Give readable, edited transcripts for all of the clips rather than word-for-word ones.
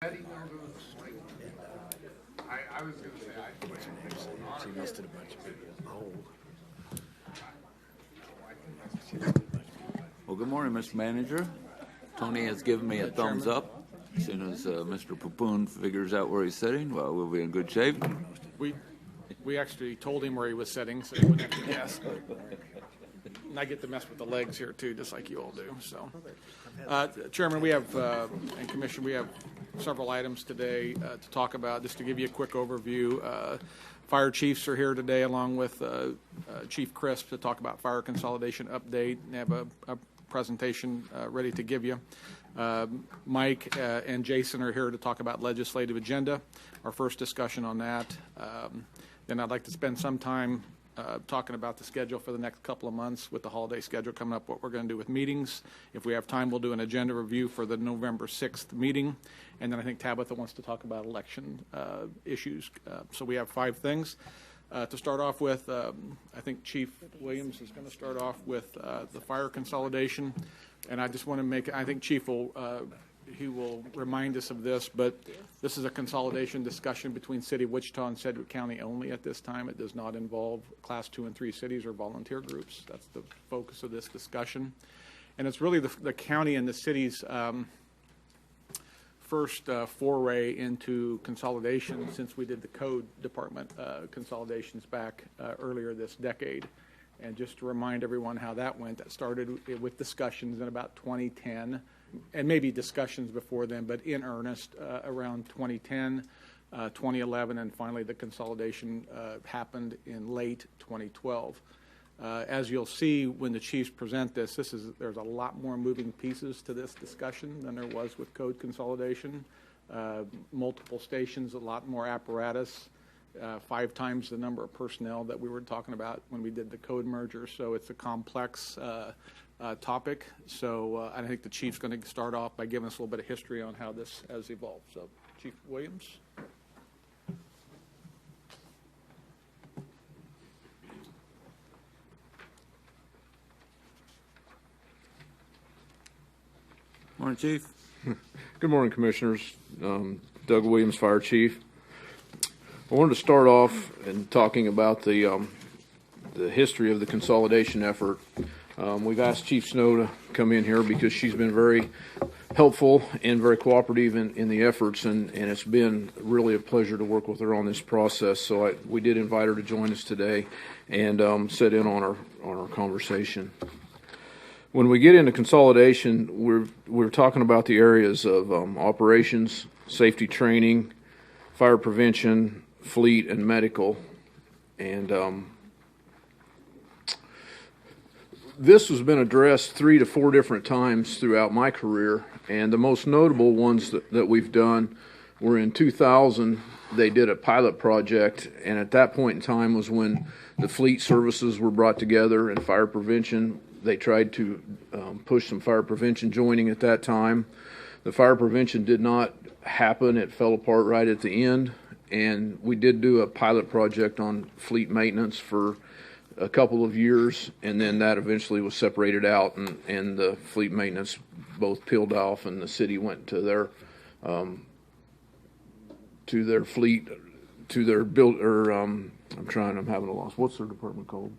I was going to say She listed a bunch of people. Well, good morning, Mr. Manager. Tony has given me a thumbs up. As soon as Mr. Papoon figures out where he's sitting, well, we'll be in good shape. We actually told him where he was sitting, so he wouldn't have to guess. And I get to mess with the legs here too, just like you all do. So, Chairman, we have and Commission, we have several items today to talk about. Just to give you a quick overview, fire chiefs are here today, along with Chief Crisp, to talk about fire consolidation update. They have a presentation ready to give you. Mike and Jason are here to talk about legislative agenda. Our first discussion on that. Then I'd like to spend some time talking about the schedule for the next couple of months with the holiday schedule coming up, what we're going to do with meetings. If we have time, we'll do an agenda review for the November 6th meeting. And then I think Tabitha wants to talk about election issues. So we have 5 things. To start off with, I think Chief Williams is going to start off with the fire consolidation. And I just want to make, I think Chief will, he will remind us of this, but this is a consolidation discussion between City of Wichita and Sedgwick County only at this time. It does not involve Class 2 and 3 cities or volunteer groups. That's the focus of this discussion. And it's really the county and the city's first foray into consolidation since we did the code department consolidations back earlier this decade. And just to remind everyone how that went, that started with discussions in about 2010, and maybe discussions before then, but in earnest around 2010, 2011, and finally the consolidation happened in late 2012. As you'll see when the chiefs present this, there's a lot more moving pieces to this discussion than there was with code consolidation. Multiple stations, a lot more apparatus. 5 times the number of personnel that we were talking about when we did the code merger. So it's a complex topic. So I think the chief's going to start off by giving us a little bit of history on how this has evolved. So, Chief Williams. Morning, Chief. Good morning, Commissioners. Doug Williams, Fire Chief. I wanted to start off in talking about the history of the consolidation effort. We've asked Chief Snow to come in here because she's been very helpful and very cooperative in the efforts, and it's been really a pleasure to work with her on this process. So we did invite her to join us today and sit in on our conversation. When we get into consolidation, we're talking about the areas of operations, safety training, fire prevention, fleet, and medical. And this has been addressed 3 to 4 different times throughout my career, and the most notable ones that we've done were in 2000. They did a pilot project, and at that point in time was when the fleet services were brought together and fire prevention. They tried to push some fire prevention joining at that time. The fire prevention did not happen. It fell apart right at the end. And we did do a pilot project on fleet maintenance for a couple of years, and then that eventually was separated out, and the fleet maintenance both peeled off, and the city went to their fleet, to their build, or I'm having a loss. What's their department called?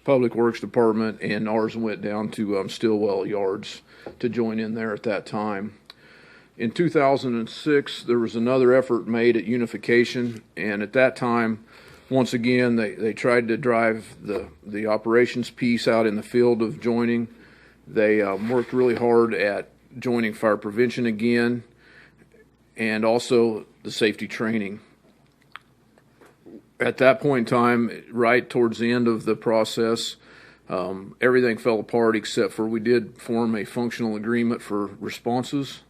Public Works Department, and ours went down to Stillwell Yards to join in there at that time. In 2006, there was another effort made at unification, and at that time, once again, they tried to drive the operations piece out in the field of joining. They worked really hard at joining fire prevention again, and also the safety training. At that point in time, right towards the end of the process, everything fell apart except for we did form a functional agreement for responses.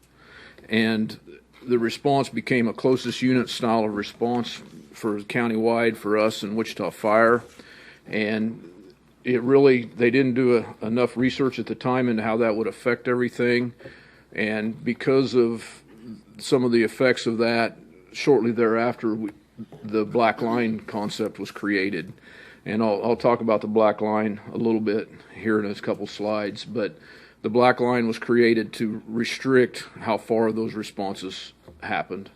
And the response became a closest unit style of response for countywide for us in Wichita Fire. And they didn't do enough research at the time into how that would affect everything. And because of some of the effects of that, shortly thereafter, the black line concept was created. And I'll talk about the black line a little bit here in a couple slides, but the black line was created to restrict how far those responses happened.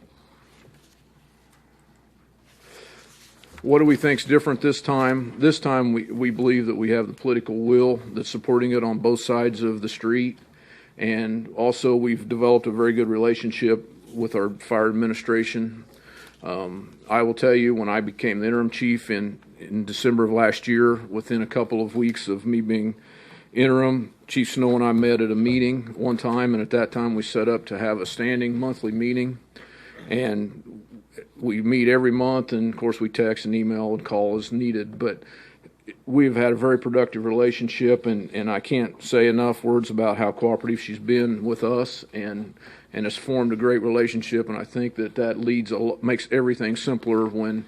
What do we think's different this time? This time we believe that we have the political will that's supporting it on both sides of the street. And also we've developed a very good relationship with our fire administration. I will tell you, when I became the interim chief in December of last year, within a couple of weeks of me being interim, Chief Snow and I met at a meeting one time, and at that time we set up to have a standing monthly meeting. And we meet every month, and of course we text and email and call as needed, but we've had a very productive relationship, and I can't say enough words about how cooperative she's been with us, and has formed a great relationship. And I think that makes everything simpler when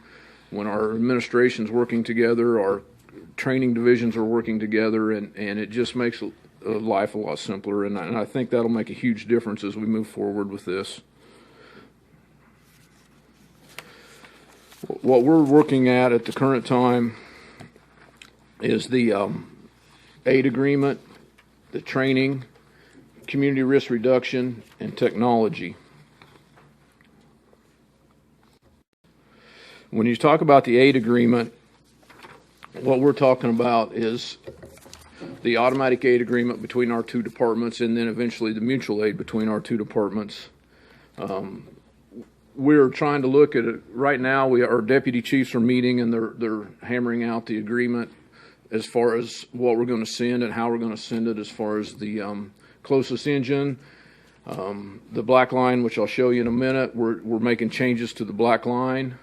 our administration's working together, our training divisions are working together, and it just makes life a lot simpler. And I think that'll make a huge difference as we move forward with this. What we're working at the current time is the aid agreement, the training, community risk reduction, and technology. When you talk about the aid agreement, what we're talking about is the automatic aid agreement between our two departments, and then eventually the mutual aid between our two departments. We're trying to look at it right now. Our deputy chiefs are meeting, and they're hammering out the agreement as far as what we're going to send and how we're going to send it, as far as the closest engine, the black line, which I'll show you in a minute. We're making changes to the black line,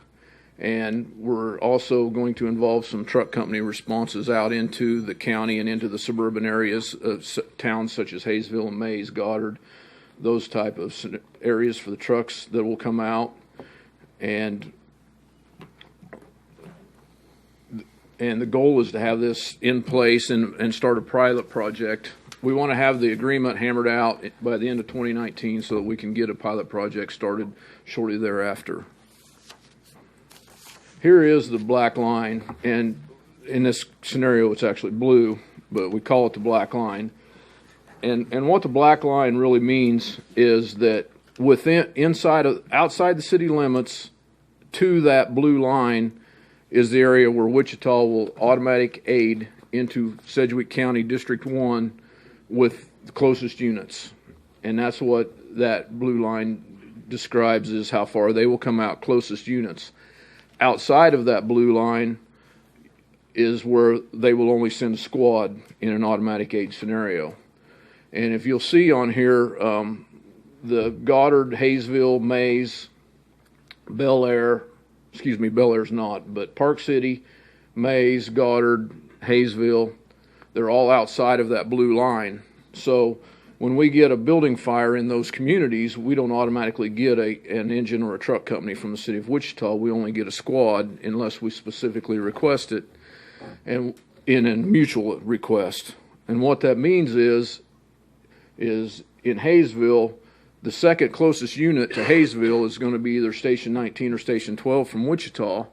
and we're also going to involve some truck company responses out into the county and into the suburban areas of towns such as Hayesville and Mays, Goddard, those type of areas for the trucks that will come out. And the goal is to have this in place and start a pilot project. We want to have the agreement hammered out by the end of 2019 so that we can get a pilot project started shortly thereafter. Here is the black line, and in this scenario it's actually blue, but we call it the black line. And what the black line really means is that outside the city limits to that blue line is the area where Wichita will automatic aid into Sedgwick County District 1 with the closest units. And that's what that blue line describes, is how far they will come out, closest units. Outside of that blue line is where they will only send a squad in an automatic aid scenario. And if you'll see on here, the Goddard, Hayesville, Mays, Bel Air's not, but Park City, Mays, Goddard, Hayesville, they're all outside of that blue line. So when we get a building fire in those communities, we don't automatically get an engine or a truck company from the city of Wichita. We only get a squad unless we specifically request it, and in a mutual request. And what that means is in Hayesville, the second closest unit to Hayesville is going to be either Station 19 or Station 12 from Wichita.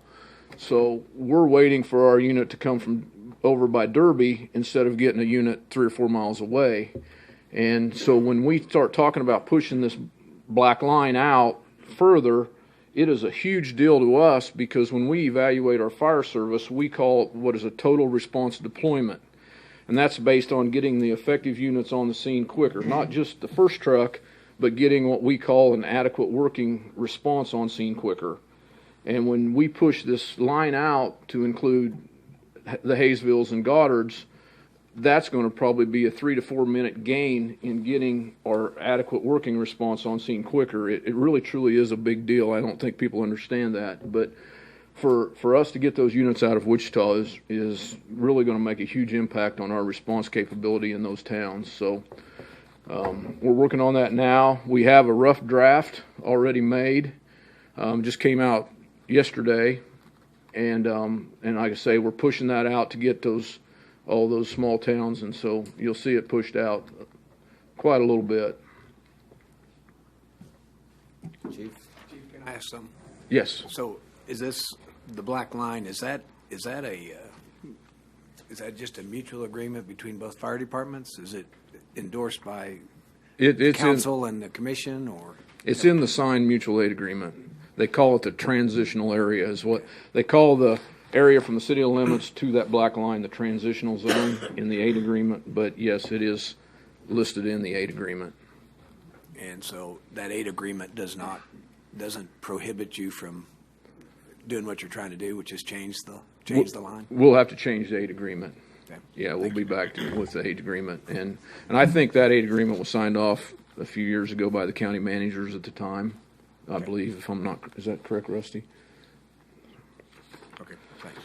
So we're waiting for our unit to come from over by Derby instead of getting a unit 3 or 4 miles away. And so when we start talking about pushing this black line out further, it is a huge deal to us, because when we evaluate our fire service, we call it what is a total response deployment. And that's based on getting the effective units on the scene quicker, not just the first truck, but getting what we call an adequate working response on scene quicker. And when we push this line out to include the Hayesvilles and Goddards, that's going to probably be a 3 to 4 minute gain in getting our adequate working response on scene quicker. It really truly is a big deal. I don't think people understand that, but for us to get those units out of Wichita is really going to make a huge impact on our response capability in those towns. So we're working on that now. We have a rough draft already made. Just came out yesterday, and like I say, we're pushing that out to get all those small towns, and so you'll see it pushed out quite a little bit. Chief, can I ask something? Yes. So, is this the black line? Is that just a mutual agreement between both fire departments? Is it endorsed by It's council and the commission, or? It's in the signed mutual aid agreement. They call it the transitional area is what they call the area from the city limits to that black line, the transitional zone in the aid agreement. But yes, it is listed in the aid agreement. And so that aid agreement doesn't prohibit you from doing what you're trying to do, which is change the line? We'll have to change the aid agreement. Okay. Yeah, we'll be back with the aid agreement. And I think that aid agreement was signed off a few years ago by the county managers at the time, I believe, if I'm not, is that correct, Rusty? Okay, thanks.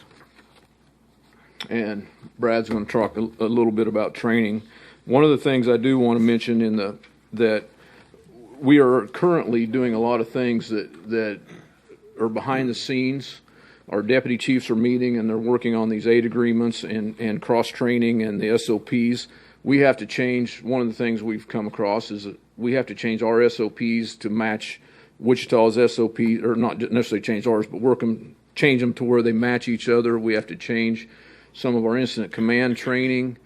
And Brad's going to talk a little bit about training. One of the things I do want to mention that we are currently doing a lot of things that are behind the scenes. Our deputy chiefs are meeting and they're working on these aid agreements and cross-training and the SOPs. We have to change, one of the things we've come across is that we have to change our SOPs to match Wichita's SOP, or not necessarily change ours, but change them to where they match each other. We have to change some of our incident command training.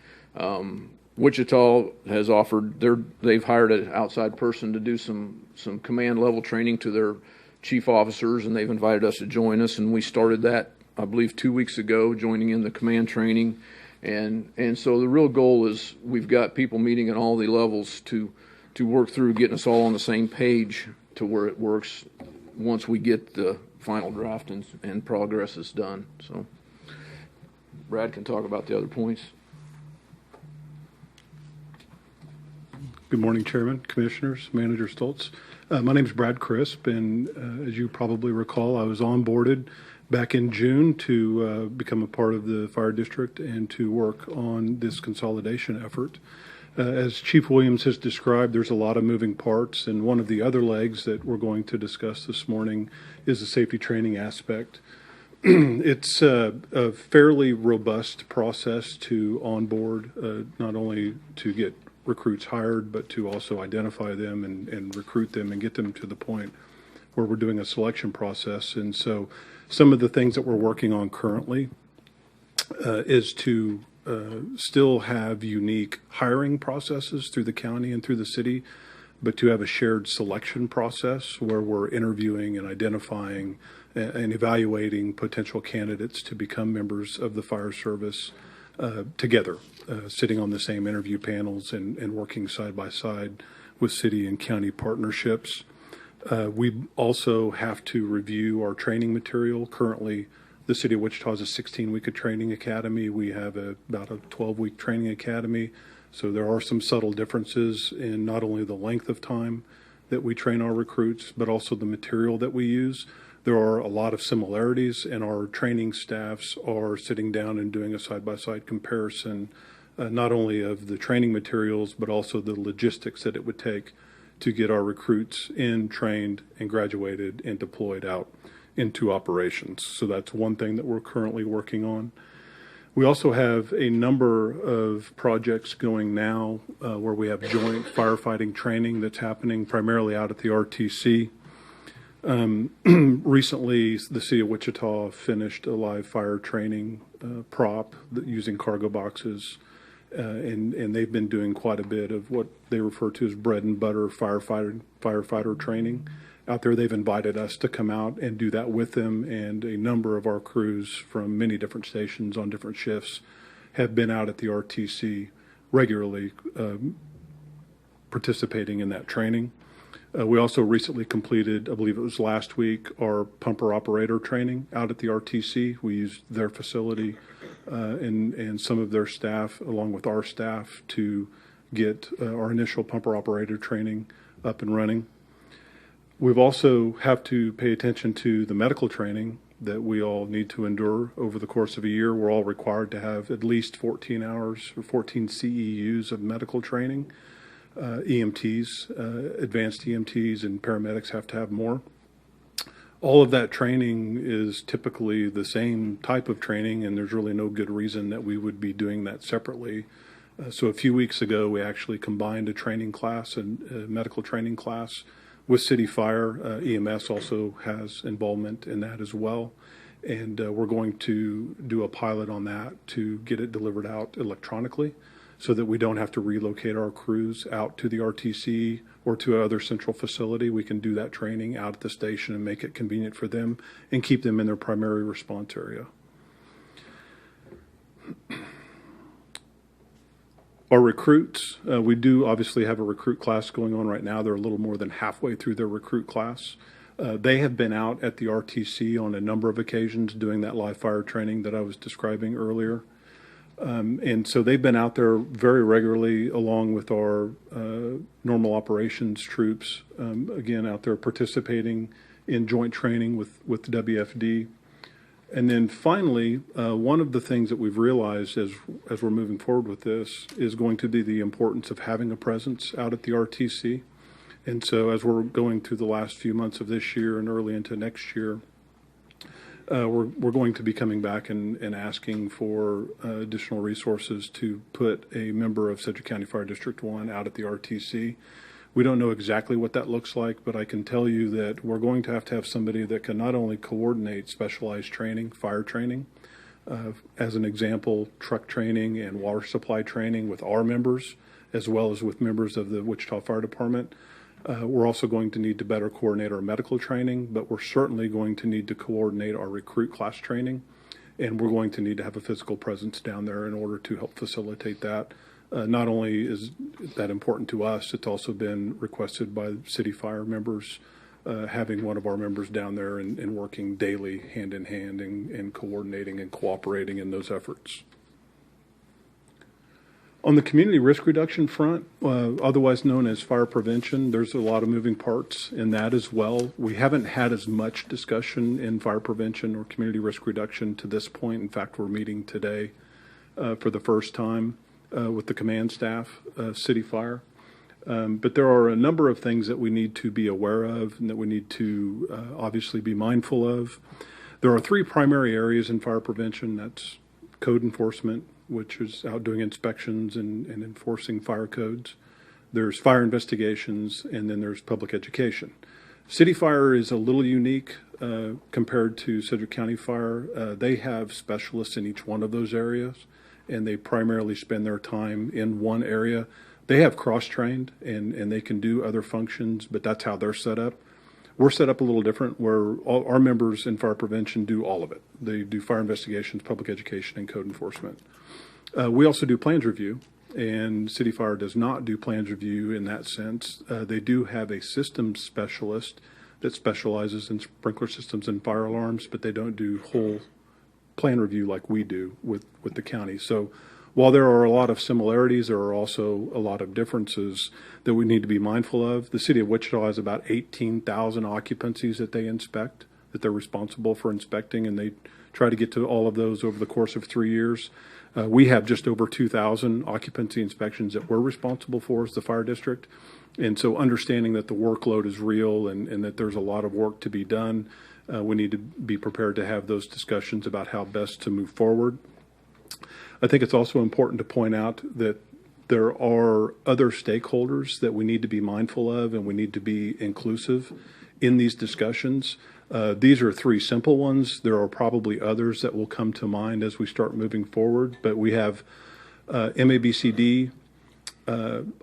Wichita has offered, they've hired an outside person to do some command level training to their chief officers, and they've invited us to join us, and we started that, I believe, 2 weeks ago, joining in the command training. And so the real goal is we've got people meeting at all the levels to work through getting us all on the same page to where it works once we get the final draft and progress is done. So Brad can talk about the other points. Good morning, Chairman, Commissioners, Manager Stoltz. My name is Brad Crisp, and as you probably recall, I was onboarded back in June to become a part of the fire district and to work on this consolidation effort. As Chief Williams has described, there's a lot of moving parts, and one of the other legs that we're going to discuss this morning is the safety training aspect. It's a fairly robust process to onboard, not only to get recruits hired, but to also identify them and recruit them and get them to the point where we're doing a selection process. And so some of the things that we're working on currently is to still have unique hiring processes through the county and through the city, but to have a shared selection process where we're interviewing and identifying and evaluating potential candidates to become members of the fire service together, sitting on the same interview panels and working side by side with city and county partnerships. We also have to review our training material. Currently, the city of Wichita has a 16-week training academy. We have about a 12-week training academy. So there are some subtle differences in not only the length of time that we train our recruits, but also the material that we use. There are a lot of similarities, and our training staffs are sitting down and doing a side-by-side comparison, not only of the training materials, but also the logistics that it would take to get our recruits in, trained, and graduated and deployed out into operations. So that's one thing that we're currently working on. We also have a number of projects going now where we have joint firefighting training that's happening primarily out at the RTC. Recently, the city of Wichita finished a live fire training prop using cargo boxes, and they've been doing quite a bit of what they refer to as bread and butter firefighter training. Out there, they've invited us to come out and do that with them, and a number of our crews from many different stations on different shifts have been out at the RTC regularly participating in that training. We also recently completed, I believe it was last week, our pumper operator training out at the RTC. We used their facility and some of their staff, along with our staff, to get our initial pumper operator training up and running. We've also have to pay attention to the medical training that we all need to endure over the course of a year. We're all required to have at least 14 hours or 14 CEUs of medical training. EMTs, advanced EMTs, and paramedics have to have more. All of that training is typically the same type of training, and there's really no good reason that we would be doing that separately. So a few weeks ago, we actually combined a training class, a medical training class, with City Fire. EMS also has involvement in that as well. And we're going to do a pilot on that to get it delivered out electronically so that we don't have to relocate our crews out to the RTC or to another central facility, we can do that training out at the station and make it convenient for them and keep them in their primary response area. Our recruits, we do obviously have a recruit class going on right now. They're a little more than halfway through their recruit class. They have been out at the RTC on a number of occasions doing that live fire training that I was describing earlier. And so they've been out there very regularly along with our normal operations troops, again, out there participating in joint training with WFD. And then finally, one of the things that we've realized as we're moving forward with this is going to be the importance of having a presence out at the RTC. And so as we're going through the last few months of this year and early into next year, we're going to be coming back and asking for additional resources to put a member of Sedgwick County Fire District 1 out at the RTC. We don't know exactly what that looks like, but I can tell you that we're going to have somebody that can not only coordinate specialized training, fire training, as an example, truck training and water supply training with our members, as well as with members of the Wichita Fire Department. We're also going to need to better coordinate our medical training, but we're certainly going to need to coordinate our recruit class training, and we're going to need to have a physical presence down there in order to help facilitate that. Not only is that important to us, it's also been requested by city fire members, having one of our members down there and working daily hand in hand and coordinating and cooperating in those efforts. On the community risk reduction front, otherwise known as fire prevention, there's a lot of moving parts in that as well. We haven't had as much discussion in fire prevention or community risk reduction to this point. In fact, we're meeting today for the first time with the command staff, City Fire. But there are a number of things that we need to be aware of and that we need to obviously be mindful of. There are three primary areas in fire prevention. That's code enforcement, which is out doing inspections and enforcing fire codes. There's fire investigations, and then there's public education. City Fire is a little unique compared to Sedgwick County Fire. They have specialists in each one of those areas, and they primarily spend their time in one area. They have cross-trained, and they can do other functions, but that's how they're set up. We're set up a little different, where all our members in fire prevention do all of it. They do fire investigations, public education, and code enforcement. We also do plans review, and City Fire does not do plans review in that sense. They do have a systems specialist that specializes in sprinkler systems and fire alarms, but they don't do whole plan review like we do with the county. So while there are a lot of similarities, there are also a lot of differences that we need to be mindful of. The city of Wichita has about 18,000 occupancies that they inspect, that they're responsible for inspecting, and they try to get to all of those over the course of 3 years. We have just over 2,000 occupancy inspections that we're responsible for as the fire district. And so understanding that the workload is real and that there's a lot of work to be done, we need to be prepared to have those discussions about how best to move forward. I think it's also important to point out that there are other stakeholders that we need to be mindful of, and we need to be inclusive in these discussions. These are three simple ones. There are probably others that will come to mind as we start moving forward, but we have MABCD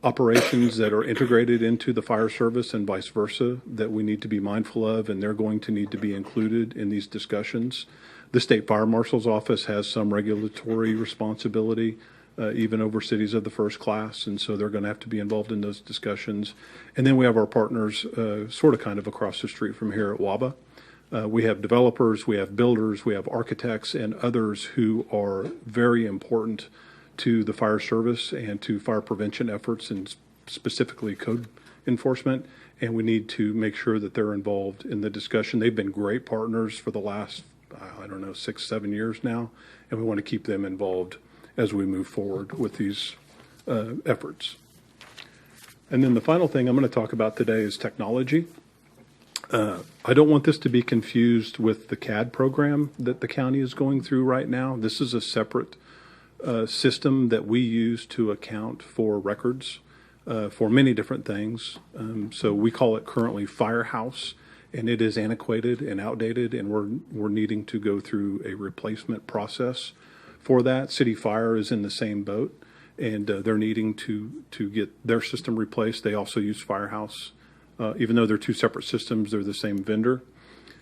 operations that are integrated into the fire service and vice versa that we need to be mindful of, and they're going to need to be included in these discussions. The State Fire Marshal's Office has some regulatory responsibility, even over cities of the first class, and so they're going to have to be involved in those discussions. And then we have our partners sort of kind of across the street from here at WABA. We have developers, we have builders, we have architects, and others who are very important to the fire service and to fire prevention efforts, and specifically code enforcement. And we need to make sure that they're involved in the discussion. They've been great partners for the last, 6, 7 years now, and we want to keep them involved as we move forward with these efforts. And then the final thing I'm going to talk about today is technology. I don't want this to be confused with the CAD program that the county is going through right now. This is a separate system that we use to account for records for many different things. So we call it currently Firehouse, and it is antiquated and outdated, and we're needing to go through a replacement process for that. City Fire is in the same boat, and they're needing to get their system replaced. They also use Firehouse. Even though they're two separate systems, they're the same vendor.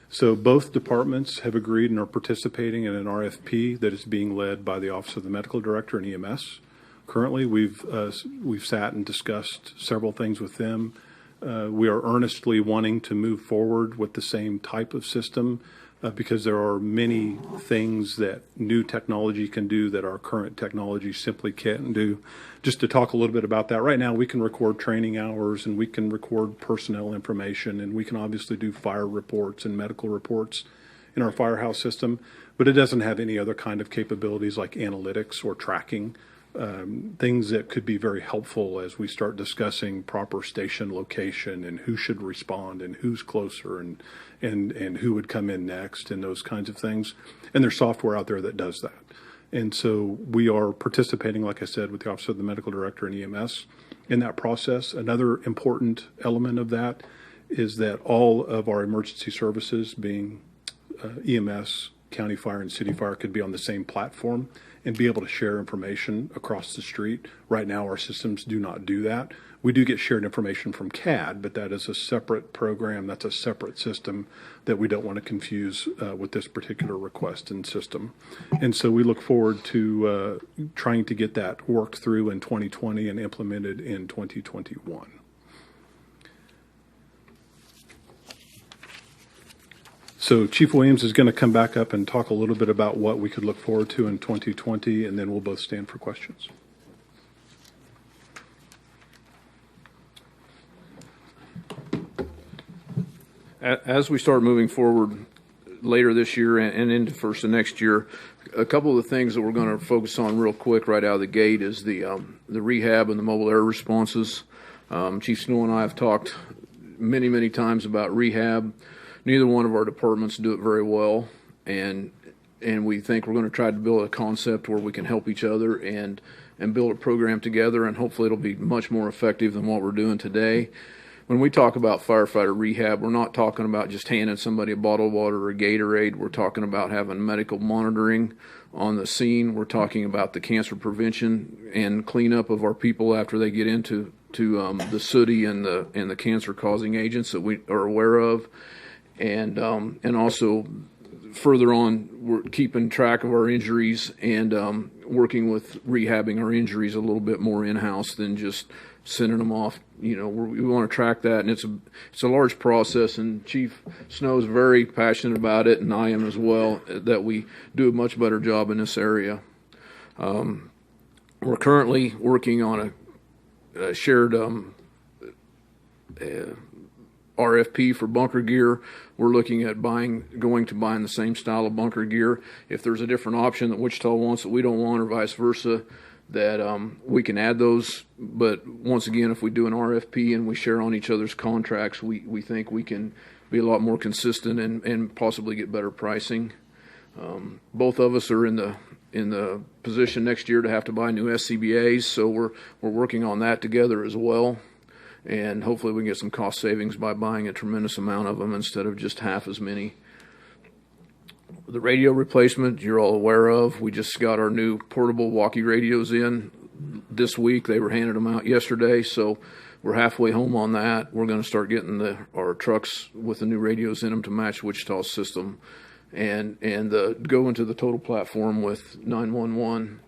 So both departments have agreed and are participating in an RFP that is being led by the Office of the Medical Director and EMS. Currently, we've sat and discussed several things with them. We are earnestly wanting to move forward with the same type of system because there are many things that new technology can do that our current technology simply can't do. Just to talk a little bit about that, right now we can record training hours and we can record personnel information and we can obviously do fire reports and medical reports in our Firehouse system, but it doesn't have any other kind of capabilities like analytics or tracking. Things that could be very helpful as we start discussing proper station location and who should respond and who's closer and who would come in next and those kinds of things. And there's software out there that does that. And so we are participating, like I said, with the Office of the Medical Director and EMS in that process. Another important element of that is that all of our emergency services, being EMS, county fire, and city fire, could be on the same platform and be able to share information across the street. Right now, our systems do not do that. We do get shared information from CAD, but that is a separate program. That's a separate system that we don't want to confuse with this particular request and system. And so we look forward to trying to get that worked through in 2020 and implemented in 2021. So Chief Williams is going to come back up and talk a little bit about what we could look forward to in 2020, and then we'll both stand for questions. As we start moving forward later this year and into first of next year, a couple of the things that we're going to focus on real quick right out of the gate is the rehab and the mobile air responses. Chief Snow and I have talked many times about rehab. Neither one of our departments do it very well, and we think we're going to try to build a concept where we can help each other and build a program together, and hopefully it'll be much more effective than what we're doing today. When we talk about firefighter rehab, we're not talking about just handing somebody a bottle of water or a Gatorade. We're talking about having medical monitoring on the scene. We're talking about the cancer prevention and cleanup of our people after they get into the sooty and the cancer-causing agents that we are aware of. And also further on, we're keeping track of our injuries and working with rehabbing our injuries a little bit more in-house than just sending them off. We want to track that, and it's a large process. And Chief Snow is very passionate about it, and I am as well. That we do a much better job in this area. We're currently working on a shared RFP for bunker gear. We're looking at going to buying the same style of bunker gear. If there's a different option that Wichita wants that we don't want, or vice versa, that we can add those. But once again, if we do an RFP and we share on each other's contracts, we think we can be a lot more consistent and possibly get better pricing. Both of us are in the position next year to have to buy new SCBAs, so we're working on that together as well. And hopefully we can get some cost savings by buying a tremendous amount of them instead of just half as many. The radio replacement you're all aware of. We just got our new portable walkie radios in this week. They were handed them out yesterday, so we're halfway home on that. We're going to start getting our trucks with the new radios in them to match Wichita's system and go into the total platform with 911.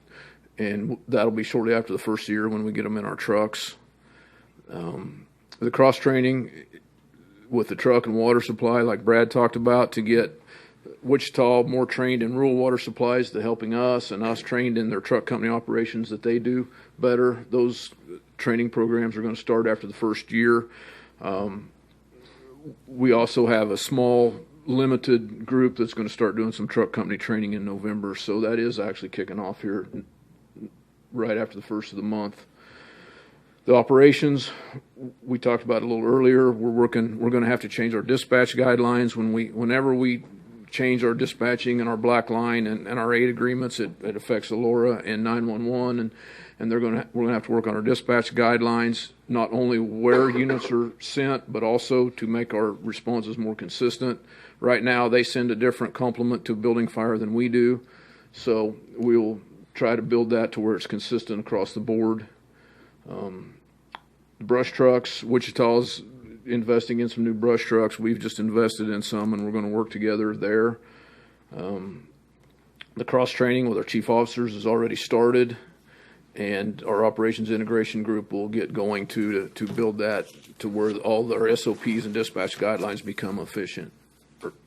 And that'll be shortly after the first year when we get them in our trucks. The cross-training with the truck and water supply, like Brad talked about, to get Wichita more trained in rural water supplies to helping us, and us trained in their truck company operations that they do better. Those training programs are going to start after the first year. We also have a small, limited group that's going to start doing some truck company training in November, so that is actually kicking off here right after the first of the month. The operations, we talked about a little earlier. We're going to have to change our dispatch guidelines. Whenever we change our dispatching and our black line and our aid agreements, it affects Allura and 911, and we're going to have to work on our dispatch guidelines, not only where units are sent, but also to make our responses more consistent. Right now, they send a different complement to building fire than we do, so we'll try to build that to where it's consistent across the board. Brush trucks, Wichita's investing in some new brush trucks. We've just invested in some, and we're going to work together there. The cross training with our chief officers has already started, and our operations integration group will get going to build that to where all their SOPs and dispatch guidelines become efficient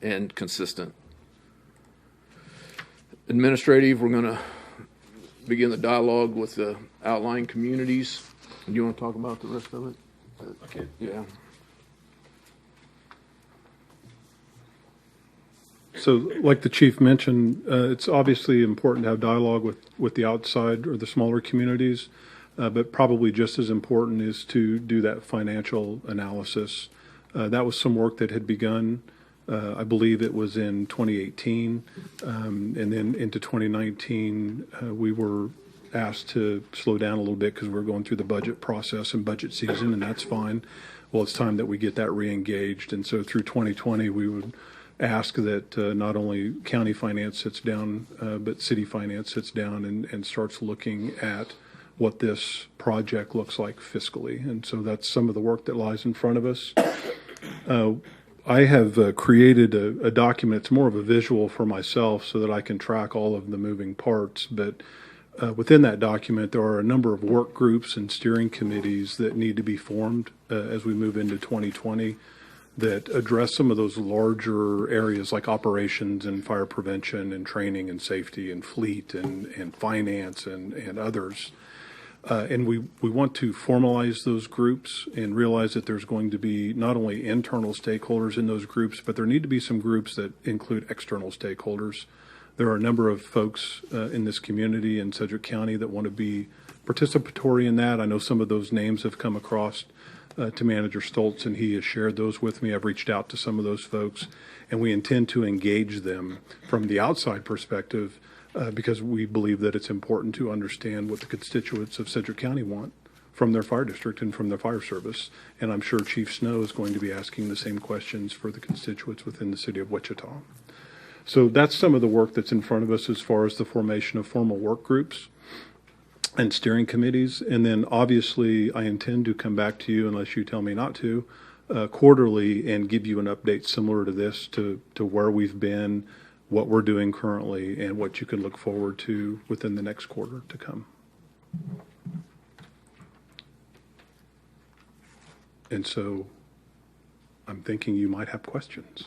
and consistent. Administrative, we're going to begin the dialogue with the outlying communities. Do you want to talk about the rest of it? Okay. Yeah. So, like the chief mentioned, it's obviously important to have dialogue with the outside or the smaller communities, but probably just as important is to do that financial analysis. That was some work that had begun. I believe it was in 2018, and then into 2019, we were asked to slow down a little bit because we're going through the budget process and budget season, and that's fine. Well, it's time that we get that re-engaged, and so through 2020, we would ask that not only county finance sits down, but city finance sits down and starts looking at what this project looks like fiscally. And so that's some of the work that lies in front of us. I have created a document. It's more of a visual for myself so that I can track all of the moving parts. But within that document, there are a number of work groups and steering committees that need to be formed as we move into 2020 that address some of those larger areas like operations and fire prevention and training and safety and fleet and finance and others. And we want to formalize those groups and realize that there's going to be not only internal stakeholders in those groups, but there need to be some groups that include external stakeholders. There are a number of folks in this community in Sedgwick County that want to be participatory in that. I know some of those names have come across to Manager Stoltz, and he has shared those with me. I've reached out to some of those folks, and we intend to engage them from the outside perspective because we believe that it's important to understand what the constituents of Sedgwick County want from their fire district and from their fire service. And I'm sure Chief Snow is going to be asking the same questions for the constituents within the city of Wichita. So that's some of the work that's in front of us as far as the formation of formal work groups and steering committees. And then obviously I intend to come back to you, unless you tell me not to, quarterly and give you an update similar to this to where we've been, what we're doing currently, and what you can look forward to within the next quarter to come. And so I'm thinking you might have questions.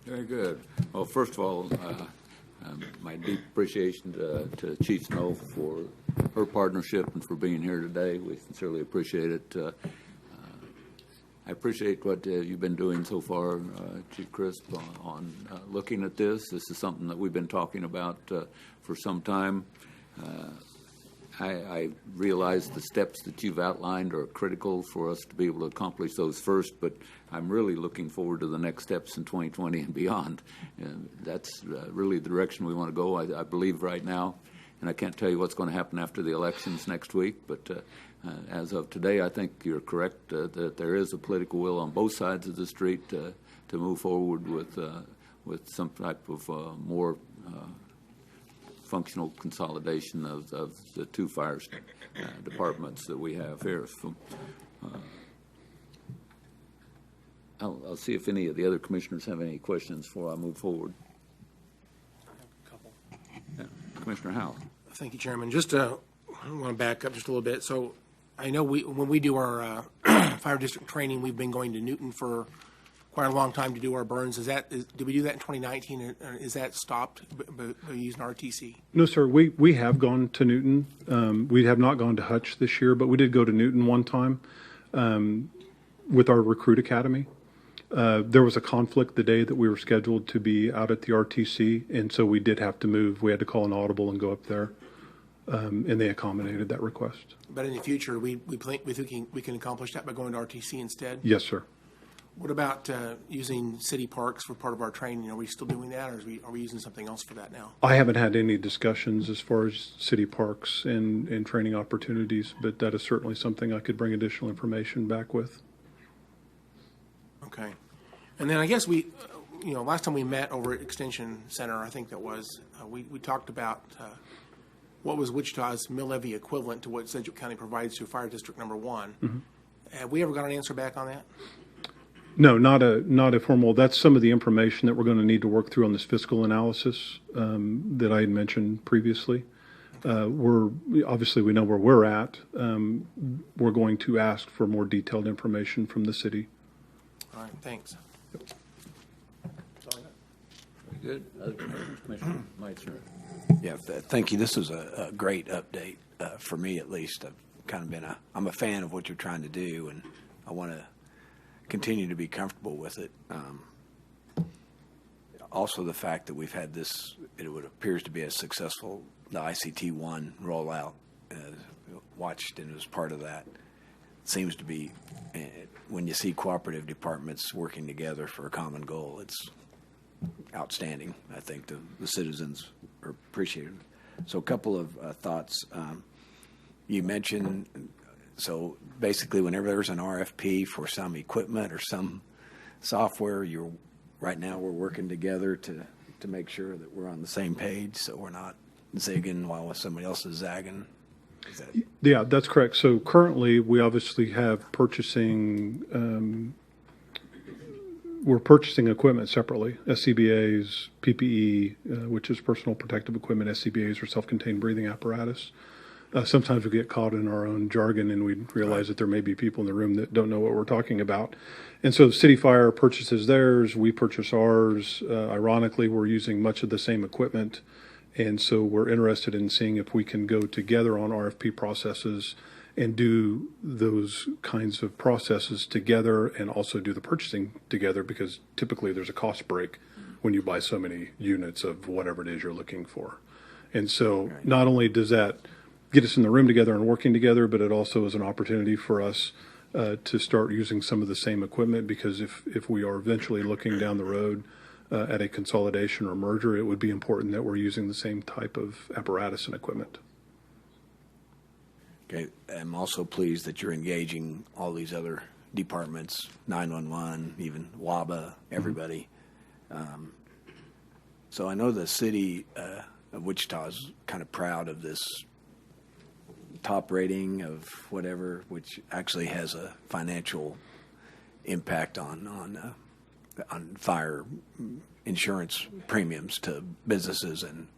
Very good. Well, first of all, my deep appreciation to Chief Snow for her partnership and for being here today. We sincerely appreciate it. I appreciate what you've been doing so far, Chief Crisp, on looking at this. This is something that we've been talking about for some time. I realize the steps that you've outlined are critical for us to be able to accomplish those first, but I'm really looking forward to the next steps in 2020 and beyond. And that's really the direction we want to go, I believe, right now. And I can't tell you what's going to happen after the elections next week, but as of today, I think you're correct that there is a political will on both sides of the street to move forward with some type of more functional consolidation of the two fire departments that we have here. So, I'll see if any of the other commissioners have any questions before I move forward. A couple. Yeah. Commissioner Howell. Thank you, Chairman. Just I want to back up just a little bit. So I know when we do our fire district training, we've been going to Newton for quite a long time to do our burns. Did we do that in 2019, or is that stopped using RTC? No, sir. We have gone to Newton. We have not gone to Hutch this year, but we did go to Newton one time with our recruit academy. There was a conflict the day that we were scheduled to be out at the RTC, and so we did have to move. We had to call an audible and go up there, and they accommodated that request. But in the future, we think we can accomplish that by going to RTC instead? Yes, sir. What about using city parks for part of our training? Are we still doing that, or are we using something else for that now? I haven't had any discussions as far as city parks and training opportunities, but that is certainly something I could bring additional information back with. Okay. And then I guess last time we met over at Extension Center, I think that was, we talked about what was Wichita's mill levy equivalent to what Sedgwick County provides to Fire District Number 1. Have we ever got an answer back on that? No, not a formal. That's some of the information that we're going to need to work through on this fiscal analysis that I had mentioned previously. Obviously we know where we're at. We're going to ask for more detailed information from the city. All right, thanks. Good. Other Commissioner Meitzner. Yeah, thank you. This is a great update for me, at least. I've kind of I'm a fan of what you're trying to do, and I want to continue to be comfortable with it. Also, the fact that we've had this, it appears to be a successful, the ICT-1 rollout, watched and was part of that. It seems to be, when you see cooperative departments working together for a common goal, it's outstanding. I think the citizens are appreciative. So a couple of thoughts. You mentioned, so basically whenever there's an RFP for some equipment or some software, right now we're working together to make sure that we're on the same page, so we're not zigging while somebody else is zagging. Yeah, that's correct. So currently we obviously have purchasing, we're purchasing equipment separately, SCBAs, PPE, which is personal protective equipment. SCBAs are self-contained breathing apparatus. Sometimes we get caught in our own jargon and we realize that there may be people in the room that don't know what we're talking about. And so City Fire purchases theirs, we purchase ours. Ironically, we're using much of the same equipment. And so we're interested in seeing if we can go together on RFP processes and do those kinds of processes together and also do the purchasing together, because typically there's a cost break when you buy so many units of whatever it is you're looking for. And so not only does that get us in the room together and working together, but it also is an opportunity for us to start using some of the same equipment, because if we are eventually looking down the road at a consolidation or merger, it would be important that we're using the same type of apparatus and equipment. Okay, I'm also pleased that you're engaging all these other departments, 911, even WABA, everybody. So I know the city of Wichita is kind of proud of this top rating of whatever, which actually has a financial impact on fire insurance premiums to businesses, and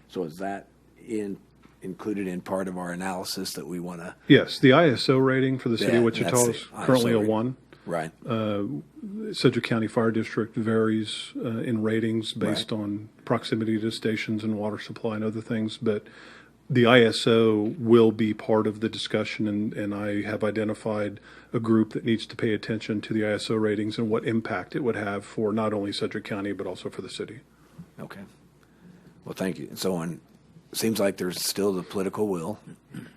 so is that included in part of our analysis that we want to? Yes, the ISO rating for the city of Wichita is currently a 1. Right. Sedgwick County Fire District varies in ratings based on proximity to stations and water supply and other things, but the ISO will be part of the discussion, and I have identified a group that needs to pay attention to the ISO ratings and what impact it would have for not only Sedgwick County but also for the city. Okay. Well, thank you. So it seems like there's still the political will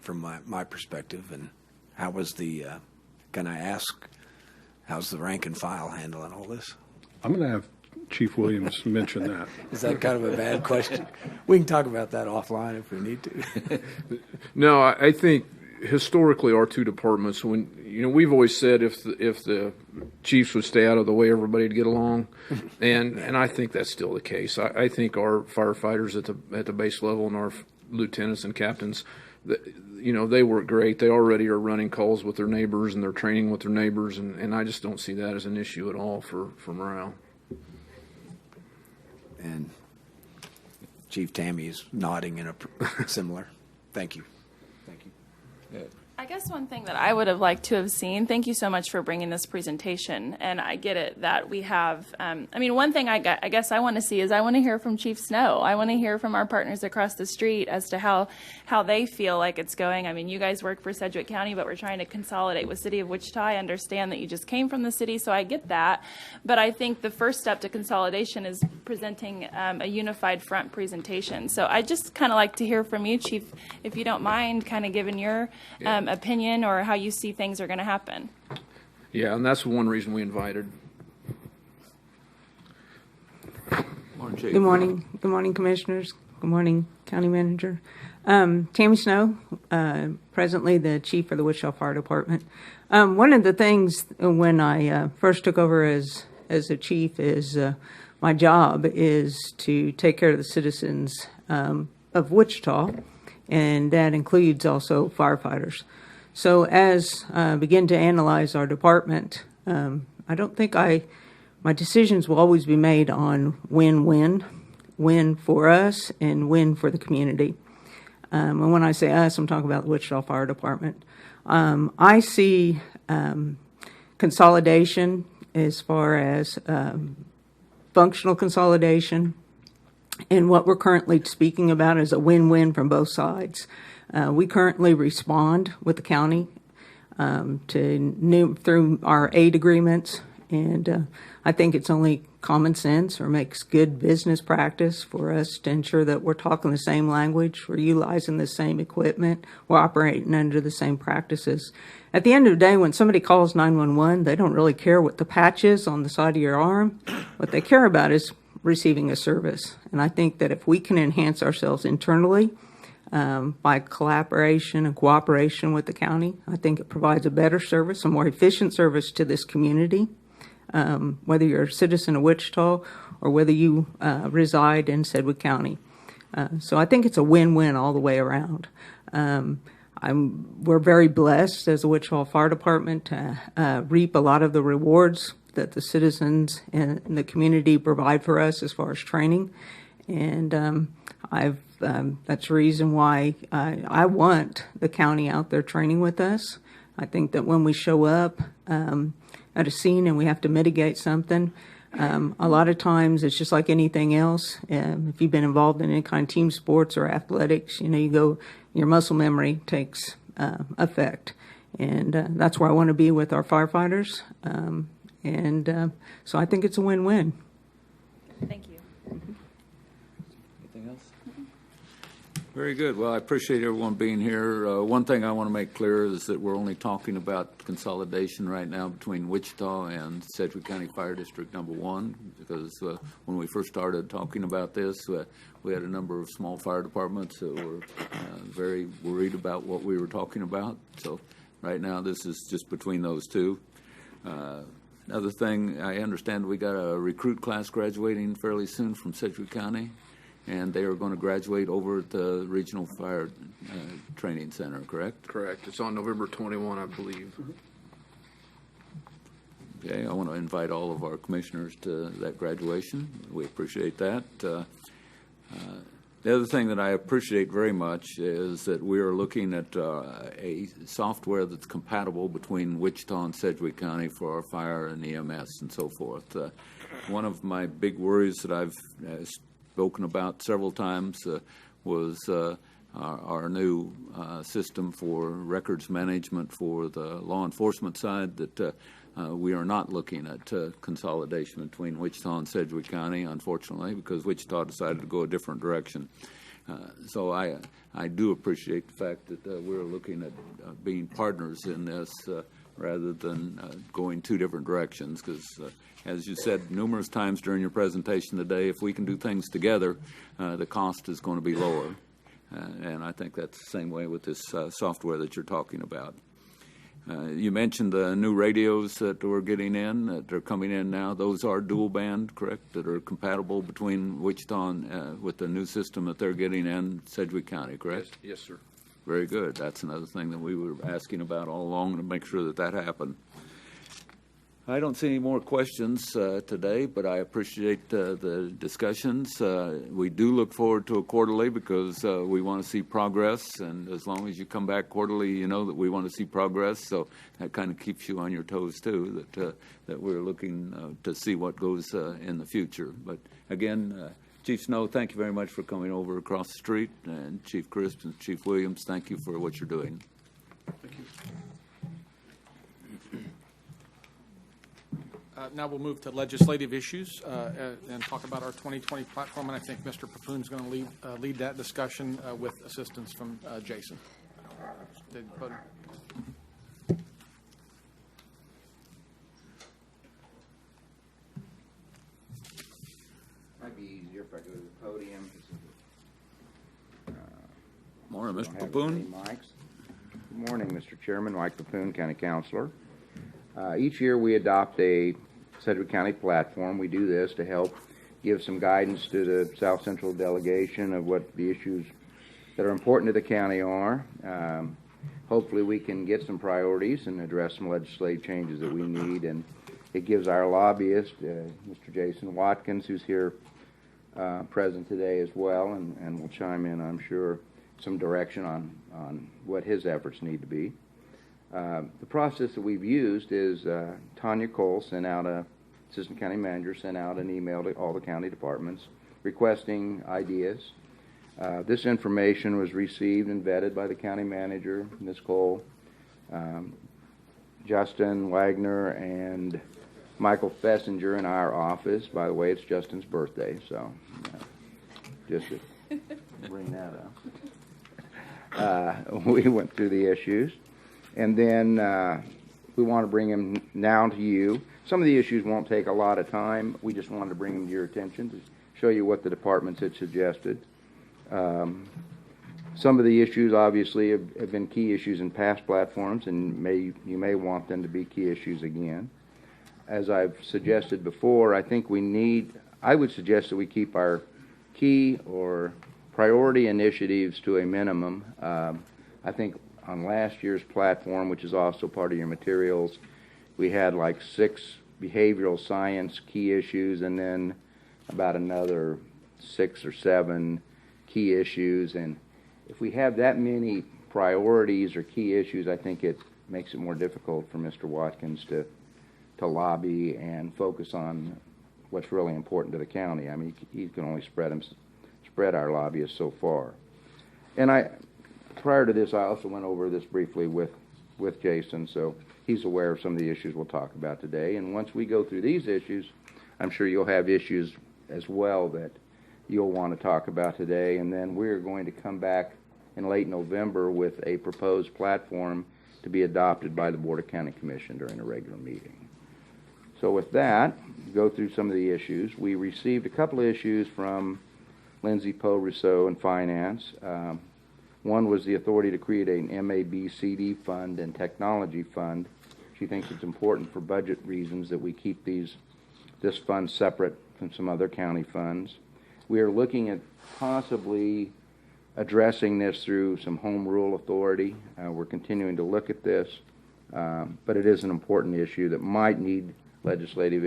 from my perspective. And how was can I ask, how's the rank and file handling all this? I'm going to have Chief Williams mention that. Is that kind of a bad question? We can talk about that offline if we need to. No, I think historically our two departments, we've always said if the chiefs would stay out of the way, everybody'd get along, and I think that's still the case. I think our firefighters at the base level and our lieutenants and captains, they work great. They already are running calls with their neighbors and they're training with their neighbors, and I just don't see that as an issue at all for morale. And Chief Tammy is nodding in a similar. Thank you. Thank you. I guess one thing that I would have liked to have seen, thank you so much for bringing this presentation, and I get it that we have, one thing I guess I want to see is I want to hear from Chief Snow. I want to hear from our partners across the street as to how they feel like it's going. I mean, you guys work for Sedgwick County, but we're trying to consolidate with City of Wichita. I understand that you just came from the city, so I get that. But I think the first step to consolidation is presenting a unified front presentation. So I just kind of like to hear from you, Chief, if you don't mind kind of giving your opinion or how you see things are going to happen. Yeah, and that's one reason we invited. Morning, Good morning. Good morning, Commissioners. Good morning, County Manager. Tammy Snow, presently the Chief for the Wichita Fire Department. One of the things when I first took over as a Chief is my job is to take care of the citizens of Wichita and that includes also firefighters. So as I begin to analyze our department, I don't think my decisions will always be made on win-win, win for us and win for the community. And when I say us, I'm talking about the Wichita Fire Department. I see consolidation as far as functional consolidation, and what we're currently speaking about is a win-win from both sides. We currently respond with the county through our aid agreements, and I think it's only common sense or makes good business practice for us to ensure that we're talking the same language, we're utilizing the same equipment, we're operating under the same practices. At the end of the day, when somebody calls 911, they don't really care what the patch is on the side of your arm. What they care about is receiving a service. And I think that if we can enhance ourselves internally by collaboration and cooperation with the county, I think it provides a better service, a more efficient service to this community. Whether you're a citizen of Wichita or whether you reside in Sedgwick County. So I think it's a win-win all the way around. We're very blessed as a Wichita Fire Department to reap a lot of the rewards that the citizens in the community provide for us as far as training. And that's the reason why I want the county out there training with us. I think that when we show up at a scene and we have to mitigate something, a lot of times it's just like anything else. If you've been involved in any kind of team sports or athletics, your muscle memory takes effect. And that's where I want to be with our firefighters. So I think it's a win-win. Thank you. Anything else? Very good. Well, I appreciate everyone being here. One thing I want to make clear is that we're only talking about consolidation right now between Wichita and Sedgwick County Fire District Number 1, because when we first started talking about this, we had a number of small fire departments that were very worried about what we were talking about. So right now this is just between those two. Another thing, I understand we got a recruit class graduating fairly soon from Sedgwick County, and they are going to graduate over at the Regional Fire Training Center, correct? Correct. It's on November 21, I believe. Okay, I want to invite all of our commissioners to that graduation. We appreciate that. The other thing that I appreciate very much is that we are looking at a software that's compatible between Wichita and Sedgwick County for our fire and EMS and so forth. One of my big worries that I've spoken about several times was our new system for records management for the law enforcement side, that we are not looking at consolidation between Wichita and Sedgwick County, unfortunately, because Wichita decided to go a different direction. So I do appreciate the fact that we're looking at being partners in this rather than going two different directions, because as you said numerous times during your presentation today, if we can do things together, the cost is going to be lower. And I think that's the same way with this software that you're talking about. You mentioned the new radios that we're getting in, that are coming in now. Those are dual band, correct, that are compatible between Wichita and with the new system that they're getting in Sedgwick County, correct? Yes, sir. Very good. That's another thing that we were asking about all along, to make sure that that happened. I don't see any more questions today, but I appreciate the discussions. We do look forward to a quarterly, because we want to see progress, and as long as you come back quarterly, you know that we want to see progress, so that kind of keeps you on your toes too, that we're looking to see what goes in the future. But again, Chief Snow, thank you very much for coming over across the street, and Chief Crisp and Chief Williams, thank you for what you're doing. Thank you. Now we'll move to legislative issues and talk about our 2020 platform, and I think Mr. Papoon is going to lead that discussion with assistance from Jason. Might be easier if I go to the podium. Morning, Mr. Don't have Papoon. any mics. Good morning, Mr. Chairman. Mike Papoon, County Councilor. Each year we adopt a Sedgwick County platform. We do this to help give some guidance to the South Central delegation of what the issues that are important to the county are. Hopefully we can get some priorities and address some legislative changes that we need, and it gives our lobbyist, Mr. Jason Watkins, who's here present today as well, and will chime in, I'm sure, some direction on what his efforts need to be. The process that we've used is Tanya Cole Assistant County Manager, sent out an email to all the county departments requesting ideas. This information was received and vetted by the county manager, Ms. Cole, Justin Wagner, and Michael Fessinger in our office. By the way, it's Justin's birthday, so just to bring that up. We went through the issues, and then we want to bring them now to you. Some of the issues won't take a lot of time. We just wanted to bring them to your attention to show you what the departments had suggested. Some of the issues obviously have been key issues in past platforms, and you may want them to be key issues again. As I've suggested before, I would suggest that we keep our key or priority initiatives to a minimum. I think on last year's platform, which is also part of your materials, we had like 6 behavioral science key issues, and then about another 6 or 7 key issues. And if we have that many priorities or key issues, I think it makes it more difficult for Mr. Watkins to lobby and focus on what's really important to the county. I mean, he can only spread our lobbyists so far. And prior to this, I also went over this briefly with Jason, so he's aware of some of the issues we'll talk about today. And once we go through these issues, I'm sure you'll have issues as well that you'll want to talk about today. And then we're going to come back in late November with a proposed platform to be adopted by the Board of County Commission during a regular meeting. So with that, go through some of the issues. We received a couple of issues from Lindsay Poe Rousseau in Finance. One was the authority to create an MAB-CD fund and technology fund. She thinks it's important for budget reasons that we keep this fund separate from some other county funds. We are looking at possibly addressing this through some home rule authority. We're continuing to look at this, but it is an important issue that might need legislative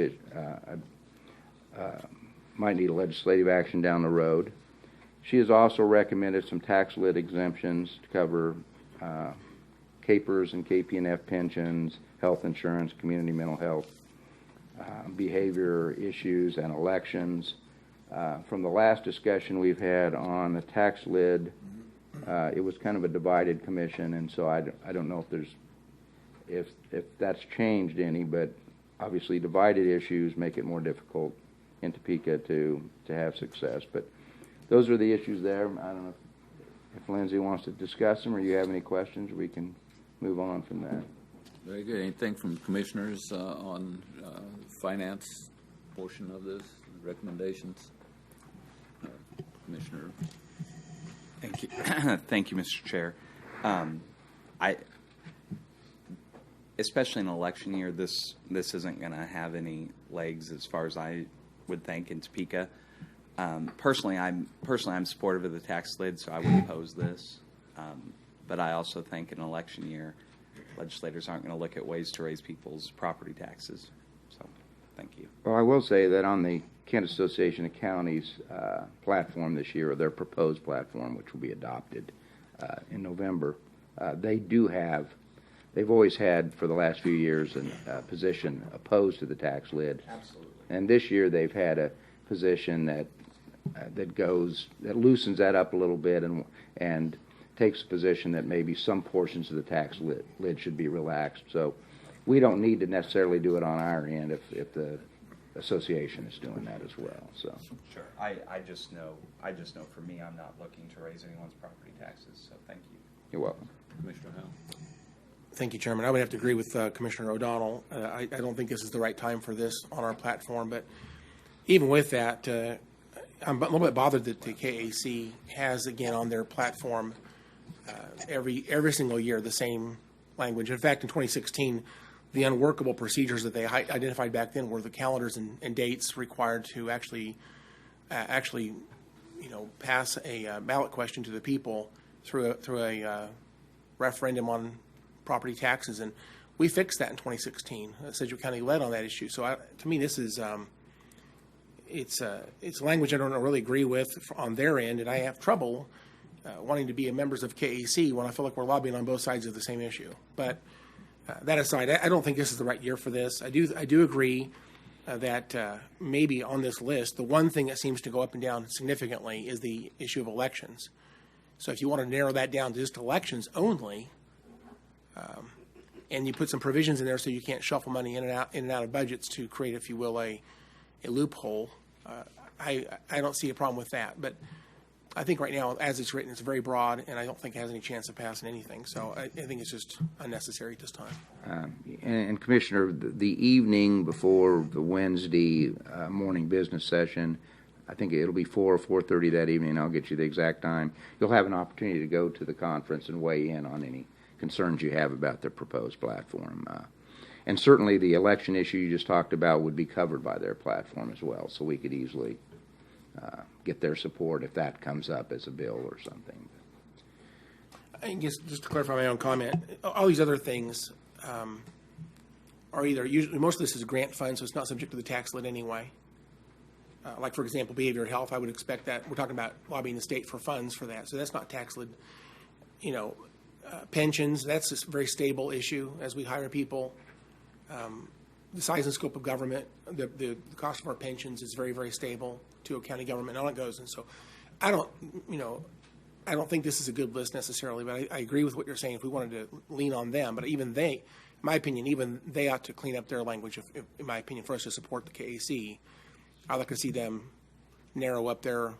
action down the road. She has also recommended some tax lid exemptions to cover CAPERS and KP&F pensions, health insurance, community mental health, behavior issues, and elections. From the last discussion we've had on the tax lid, it was kind of a divided commission, and so I don't know if that's changed any, but obviously divided issues make it more difficult in Topeka to have success. But those are the issues there. I don't know if Lindsay wants to discuss them, or you have any questions, we can move on from that. Very good. Anything from commissioners on finance portion of this, recommendations? Commissioner. Thank you. Thank you, Mr. Chair. Especially in an election year, this isn't going to have any legs as far as I would think in Topeka. Personally, I'm supportive of the tax lid, so I would oppose this. But I also think in an election year, legislators aren't going to look at ways to raise people's property taxes. So, thank you. Well, I will say that on the Kansas Association of Counties platform this year, or their proposed platform, which will be adopted in November, they've always had for the last few years a position opposed to the tax lid. Absolutely. And this year they've had a position that loosens that up a little bit and takes a position that maybe some portions of the tax lid should be relaxed. So we don't need to necessarily do it on our end if the association is doing that as well. So Sure. I just know for me, I'm not looking to raise anyone's property taxes. So thank you. you're welcome. Commissioner Howell. Thank you, Chairman. I would have to agree with Commissioner O'Donnell. I don't think this is the right time for this on our platform, but even with that, I'm a little bit bothered that the KAC has, again, on their platform every single year the same language. In fact, in 2016, the unworkable procedures that they identified back then were the calendars and dates required to actually pass a ballot question to the people through a referendum on property taxes, and we fixed that in 2016. Sedgwick County led on that issue. So to me, this is it's language I don't really agree with on their end, and I have trouble wanting to be members of KAC when I feel like we're lobbying on both sides of the same issue. But that aside, I don't think this is the right year for this. I do agree that maybe on this list, the one thing that seems to go up and down significantly is the issue of elections. So if you want to narrow that down to just elections only, and you put some provisions in there so you can't shuffle money in and out of budgets to create, if you will, a loophole, I don't see a problem with that. But I think right now, as it's written, it's very broad, and I don't think it has any chance of passing anything. So I think it's just unnecessary at this time. And Commissioner, the evening before the Wednesday morning business session, I think it'll be 4 or 4:30 that evening. I'll get you the exact time. You'll have an opportunity to go to the conference and weigh in on any concerns you have about the proposed platform. And certainly the election issue you just talked about would be covered by their platform as well, so we could easily get their support if that comes up as a bill or something. I guess just to clarify my own comment, all these other things are either usually, most of this is grant funds, so it's not subject to the tax lid anyway. Like, for example, behavioral health, I would expect that we're talking about lobbying the state for funds for that, so that's not tax lid. Pensions, that's a very stable issue as we hire people. The size and scope of government, the cost of our pensions is very, very stable to a county government, and on it goes. And so I don't think this is a good list necessarily, but I agree with what you're saying if we wanted to lean on them. But even they, in my opinion, even they ought to clean up their language, in my opinion, for us to support the KAC. I'd like to see them narrow up their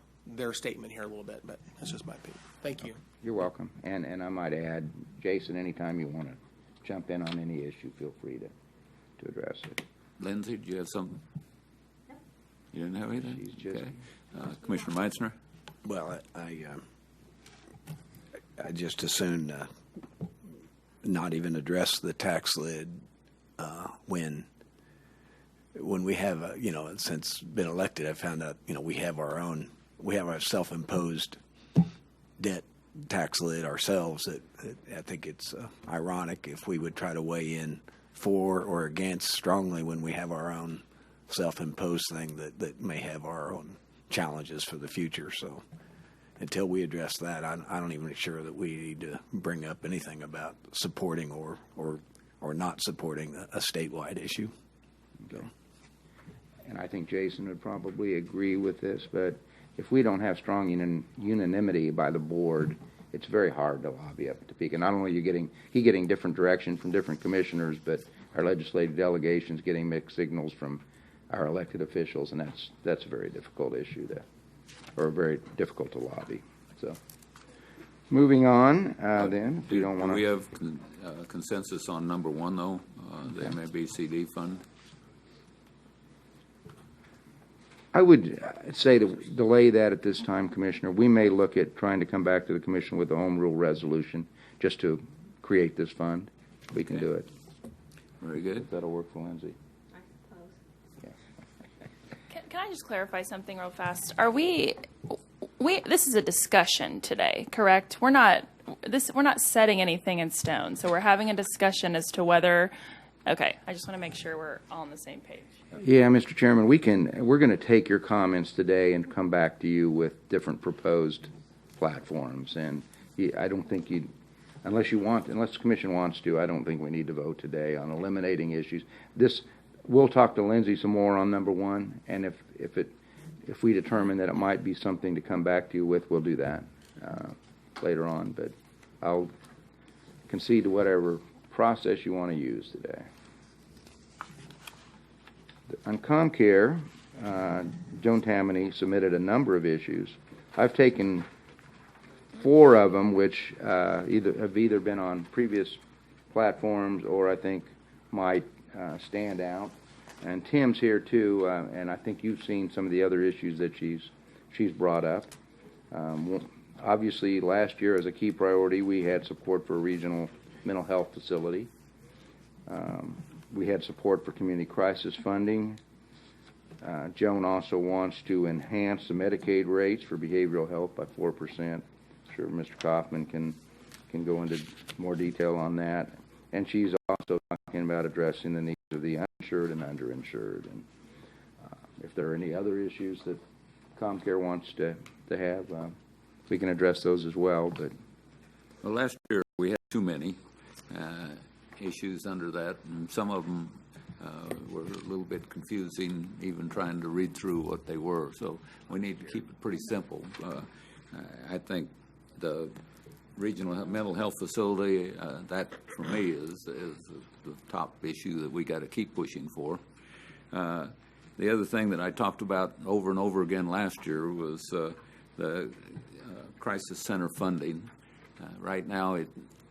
statement here a little bit, but that's just my opinion. Thank you. You're welcome. And I might add, Jason, anytime you want to jump in on any issue, feel free to address it. Lindsay, do you have something? You didn't have anything? She's just... Okay. Commissioner Meitzner? Well, I just as soon not even address the tax lid when we have since been elected, I found out we have our self-imposed debt tax lid ourselves. I think it's ironic if we would try to weigh in for or against strongly when we have our own self-imposed thing that may have our own challenges for the future. So until we address that, I'm not even sure that we need to bring up anything about supporting or not supporting a statewide issue. Okay. And I think Jason would probably agree with this, but if we don't have strong unanimity by the board, it's very hard to lobby up at Topeka. Not only are you getting different direction from different commissioners, but our legislative delegations getting mixed signals from our elected officials, and that's a very difficult issue or very difficult to lobby. So, moving on, then, if you don't want to. We have consensus on number one, though, the MABCD fund. I would say to delay that at this time, Commissioner. We may look at trying to come back to the Commission with a home rule resolution just to create this fund. We can do it. Very good. If that'll work for Lindsay. I suppose. Yeah. Can I just clarify something real fast? Are we this is a discussion today, correct? We're not setting anything in stone. So we're having a discussion as to whether. Okay, I just want to make sure we're all on the same page. Yeah, Mr. Chairman, we're going to take your comments today and come back to you with different proposed platforms. And I don't think unless the Commission wants to, I don't think we need to vote today on eliminating issues. We'll talk to Lindsay some more on number one, and if we determine that it might be something to come back to you with, we'll do that later on. But I'll concede to whatever process you want to use today. On ComCare, Joan Tammany submitted a number of issues. I've taken 4 of them, which have either been on previous platforms or I think might stand out. And Tim's here too, and I think you've seen some of the other issues that she's brought up. Obviously, last year as a key priority, we had support for a regional mental health facility. We had support for community crisis funding. Joan also wants to enhance the Medicaid rates for behavioral health by 4%. sure Mr. Kaufman can go into more detail on that. And she's also talking about addressing the needs of the uninsured and underinsured. And if there are any other issues that ComCare wants to have, we can address those as well. But Well, last year we had too many issues under that, and some of them were a little bit confusing, even trying to read through what they were. So we need to keep it pretty simple. I think the regional mental health facility, that for me is the top issue that we got to keep pushing for. The other thing that I talked about over and over again last year was the crisis center funding. Right now,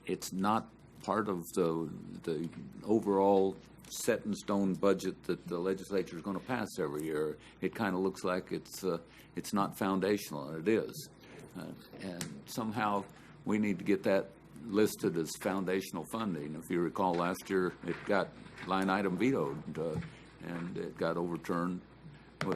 it's not part of the overall set in stone budget that the legislature is going to pass every year. It kind of looks like it's not foundational, and it is. And somehow we need to get that listed as foundational funding. If you recall, last year it got line item vetoed and it got overturned.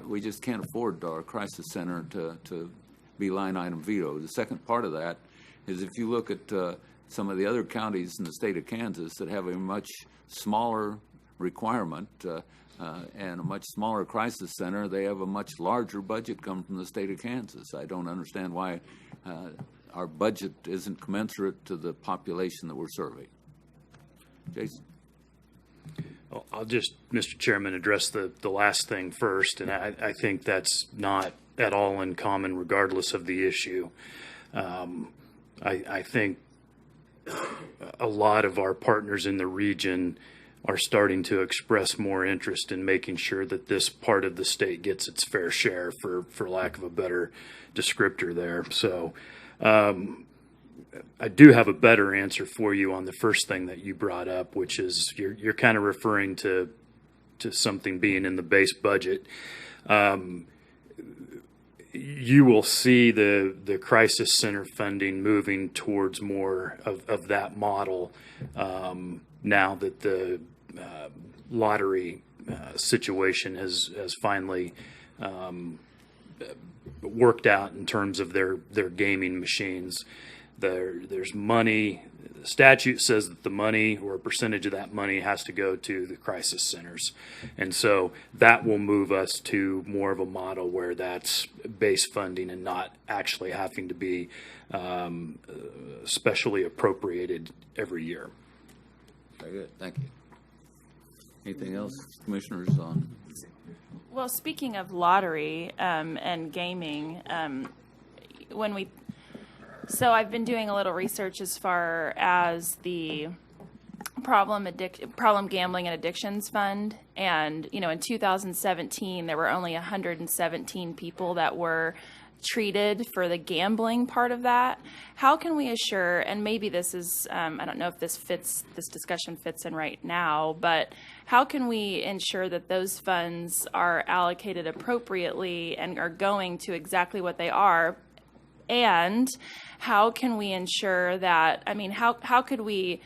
We just can't afford our crisis center to be line item vetoed. The second part of that is if you look at some of the other counties in the state of Kansas that have a much smaller requirement and a much smaller crisis center, they have a much larger budget coming from the state of Kansas. I don't understand why our budget isn't commensurate to the population that we're serving. Jason? Well, I'll just, Mr. Chairman, address the last thing first, and I think that's not at all uncommon regardless of the issue. I think a lot of our partners in the region are starting to express more interest in making sure that this part of the state gets its fair share, for lack of a better descriptor there. So I do have a better answer for you on the first thing that you brought up, which is you're kind of referring to something being in the base budget. You will see the crisis center funding moving towards more of that model now that the lottery situation has finally worked out in terms of their gaming machines. There's money. The statute says that the money or a percentage of that money has to go to the crisis centers. And so that will move us to more of a model where that's base funding and not actually having to be specially appropriated every year. Very good. Thank you. Anything else, commissioners, on? Well, speaking of lottery and gaming, so I've been doing a little research as far as the problem gambling and addictions fund, and in 2017 there were only 117 people that were treated for the gambling part of that. How can we assure, and maybe this is I don't know if this discussion fits in right now, but how can we ensure that those funds are allocated appropriately and are going to exactly what they are? And how can we ensure that, how could we,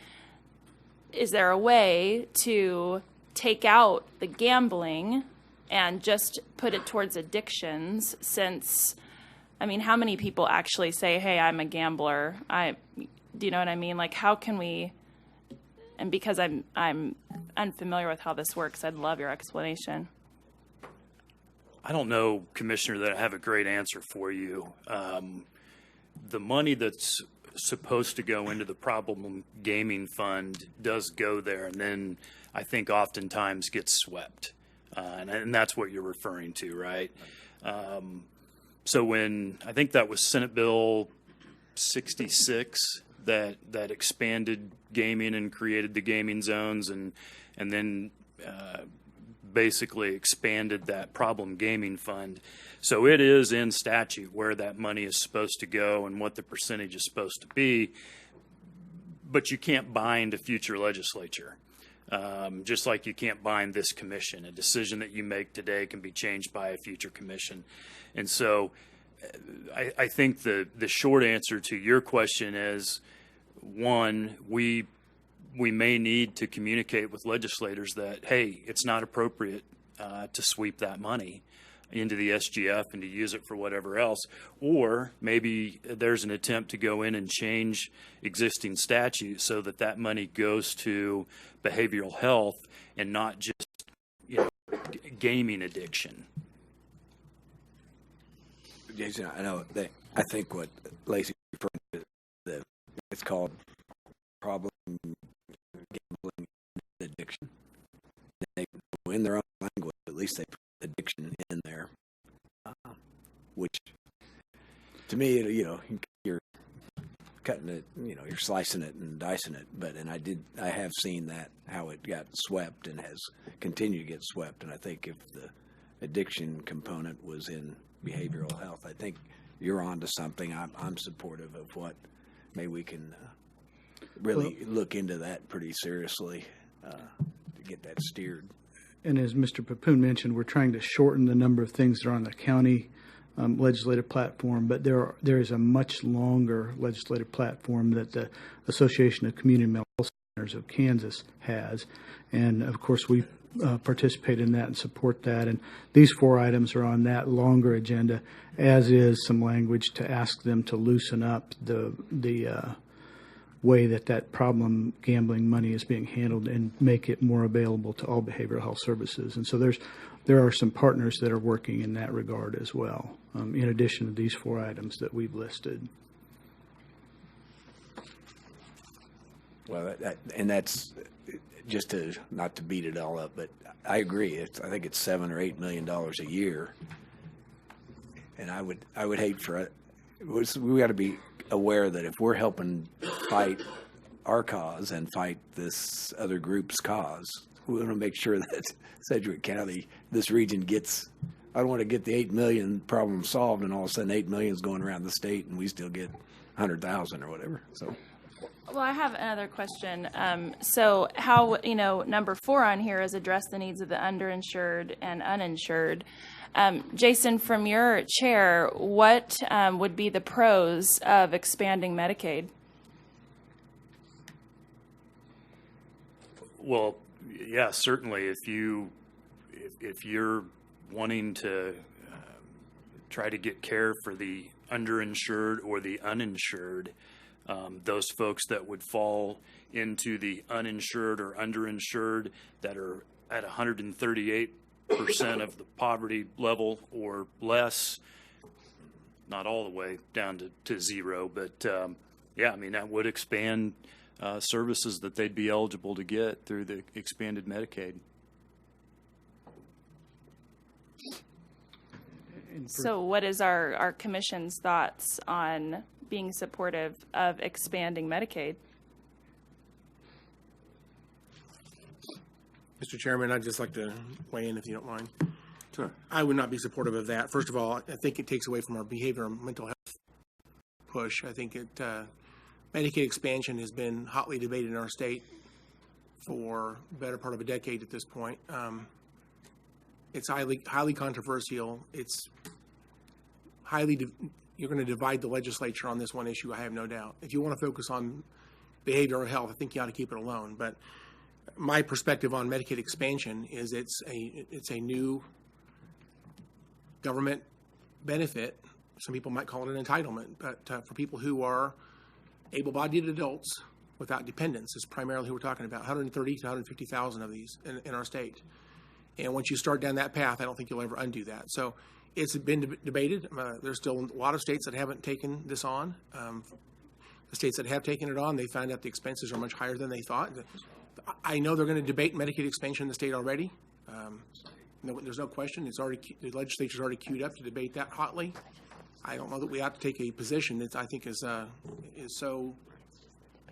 is there a way to take out the gambling and just put it towards addictions, since, how many people actually say, hey, I'm a gambler? Do you know what I mean? Like, how can we, and because I'm unfamiliar with how this works, I'd love your explanation. I don't know, Commissioner, that I have a great answer for you. The money that's supposed to go into the problem gaming fund does go there, and then I think oftentimes gets swept. And that's what you're referring to, right? So when, I think that was Senate Bill 66 that expanded gaming and created the gaming zones, and then basically expanded that problem gaming fund. So it is in statute where that money is supposed to go and what the percentage is supposed to be, but you can't bind a future legislature. Just like you can't bind this commission. A decision that you make today can be changed by a future commission. And so I think the short answer to your question is, one, we may need to communicate with legislators that, hey, it's not appropriate to sweep that money. into the SGF and to use it for whatever else, or maybe there's an attempt to go in and change existing statutes so that that money goes to behavioral health and not just, gaming addiction. Jason, I know that I think what Lacey's referring to, it's called problem gambling addiction. They, in their own language, at least they put addiction in there, which to me, you're cutting it, you're slicing it and dicing it. I have seen that, how it got swept and has continued to get swept. And I think if the addiction component was in behavioral health, I think you're on to something. I'm supportive of what maybe we can really look into that pretty seriously to get that steered. And as Mr. Papoon mentioned, we're trying to shorten the number of things that are on the county legislative platform, but there is a much longer legislative platform that the Association of Community Mental Health Centers of Kansas has, and of course we participate in that and support that. And these 4 items are on that longer agenda, as is some language to ask them to loosen up the way that problem gambling money is being handled and make it more available to all behavioral health services. And so there are some partners that are working in that regard as well, in addition to these 4 items that we've listed. Well, that's just to not to beat it all up, but I agree. I think it's $7 or $8 million a year, and I would hate for it. We got to be aware that if we're helping fight our cause and fight this other group's cause, we want to make sure that Sedgwick County, this region, gets. I don't want to get the 8 million problem solved, and all of a sudden 8 million is going around the state, and we still get 100,000 or whatever. So. Well, I have another question. So how, number 4 on here is address the needs of the underinsured and uninsured. Jason, from your chair, what would be the pros of expanding Medicaid? Well, yeah, certainly. If you're wanting to try to get care for the underinsured or the uninsured, those folks that would fall into the uninsured or underinsured that are at 138% of the poverty level or less, not all the way down to zero, but that would expand services that they'd be eligible to get through the expanded Medicaid. So what is our commission's thoughts on being supportive of expanding Medicaid? Mr. Chairman, I'd just like to weigh in if you don't mind. Sure. I would not be supportive of that. First of all, I think it takes away from our behavioral and mental health push. I think Medicaid expansion has been hotly debated in our state for the better part of a decade at this point. It's highly controversial. It's you're going to divide the legislature on this one issue, I have no doubt. If you want to focus on behavioral health, I think you ought to keep it alone. But my perspective on Medicaid expansion is it's a new government benefit. Some people might call it an entitlement, but for people who are able-bodied adults without dependents is primarily who we're talking about, 130 to 150,000 of these in our state. And once you start down that path, I don't think you'll ever undo that. So it's been debated. There's still a lot of states that haven't taken this on. The states that have taken it on, they found out the expenses are much higher than they thought. I know they're going to debate Medicaid expansion in the state already. There's no question. The legislature's already queued up to debate that hotly. I don't know that we ought to take a position that I think is so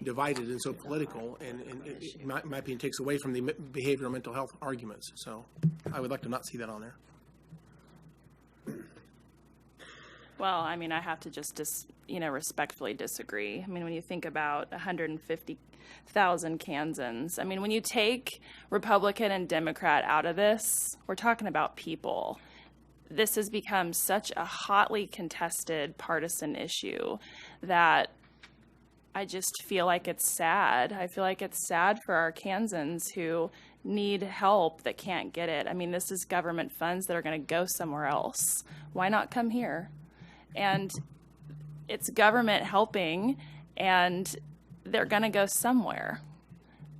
divided and so political, and in my opinion, takes away from the behavioral mental health arguments. So I would like to not see that on there. Well, I mean, I have to just respectfully disagree. I mean, when you think about 150,000 Kansans, I mean, when you take Republican and Democrat out of this, we're talking about people. This has become such a hotly contested partisan issue that I just feel like it's sad. I feel like it's sad for our Kansans who need help that can't get it. I mean, this is government funds that are going to go somewhere else. Why not come here? And it's government helping, and they're going to go somewhere.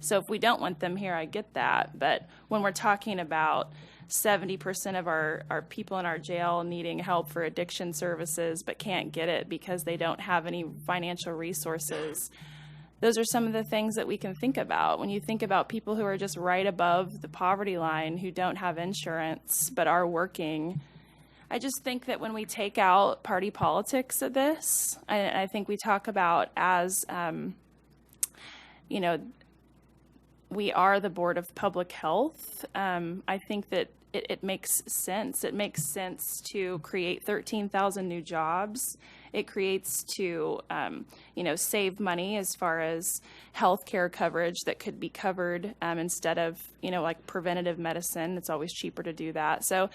So if we don't want them here, I get that. But when we're talking about 70% of our people in our jail needing help for addiction services but can't get it because they don't have any financial resources, those are some of the things that we can think about. When you think about people who are just right above the poverty line, who don't have insurance but are working, I just think that when we take out party politics of this, I think we talk about as, we are the Board of Public Health. I think that it makes sense. It makes sense to create 13,000 new jobs. It creates to, save money as far as health care coverage that could be covered instead of, like preventative medicine. It's always cheaper to do that. So,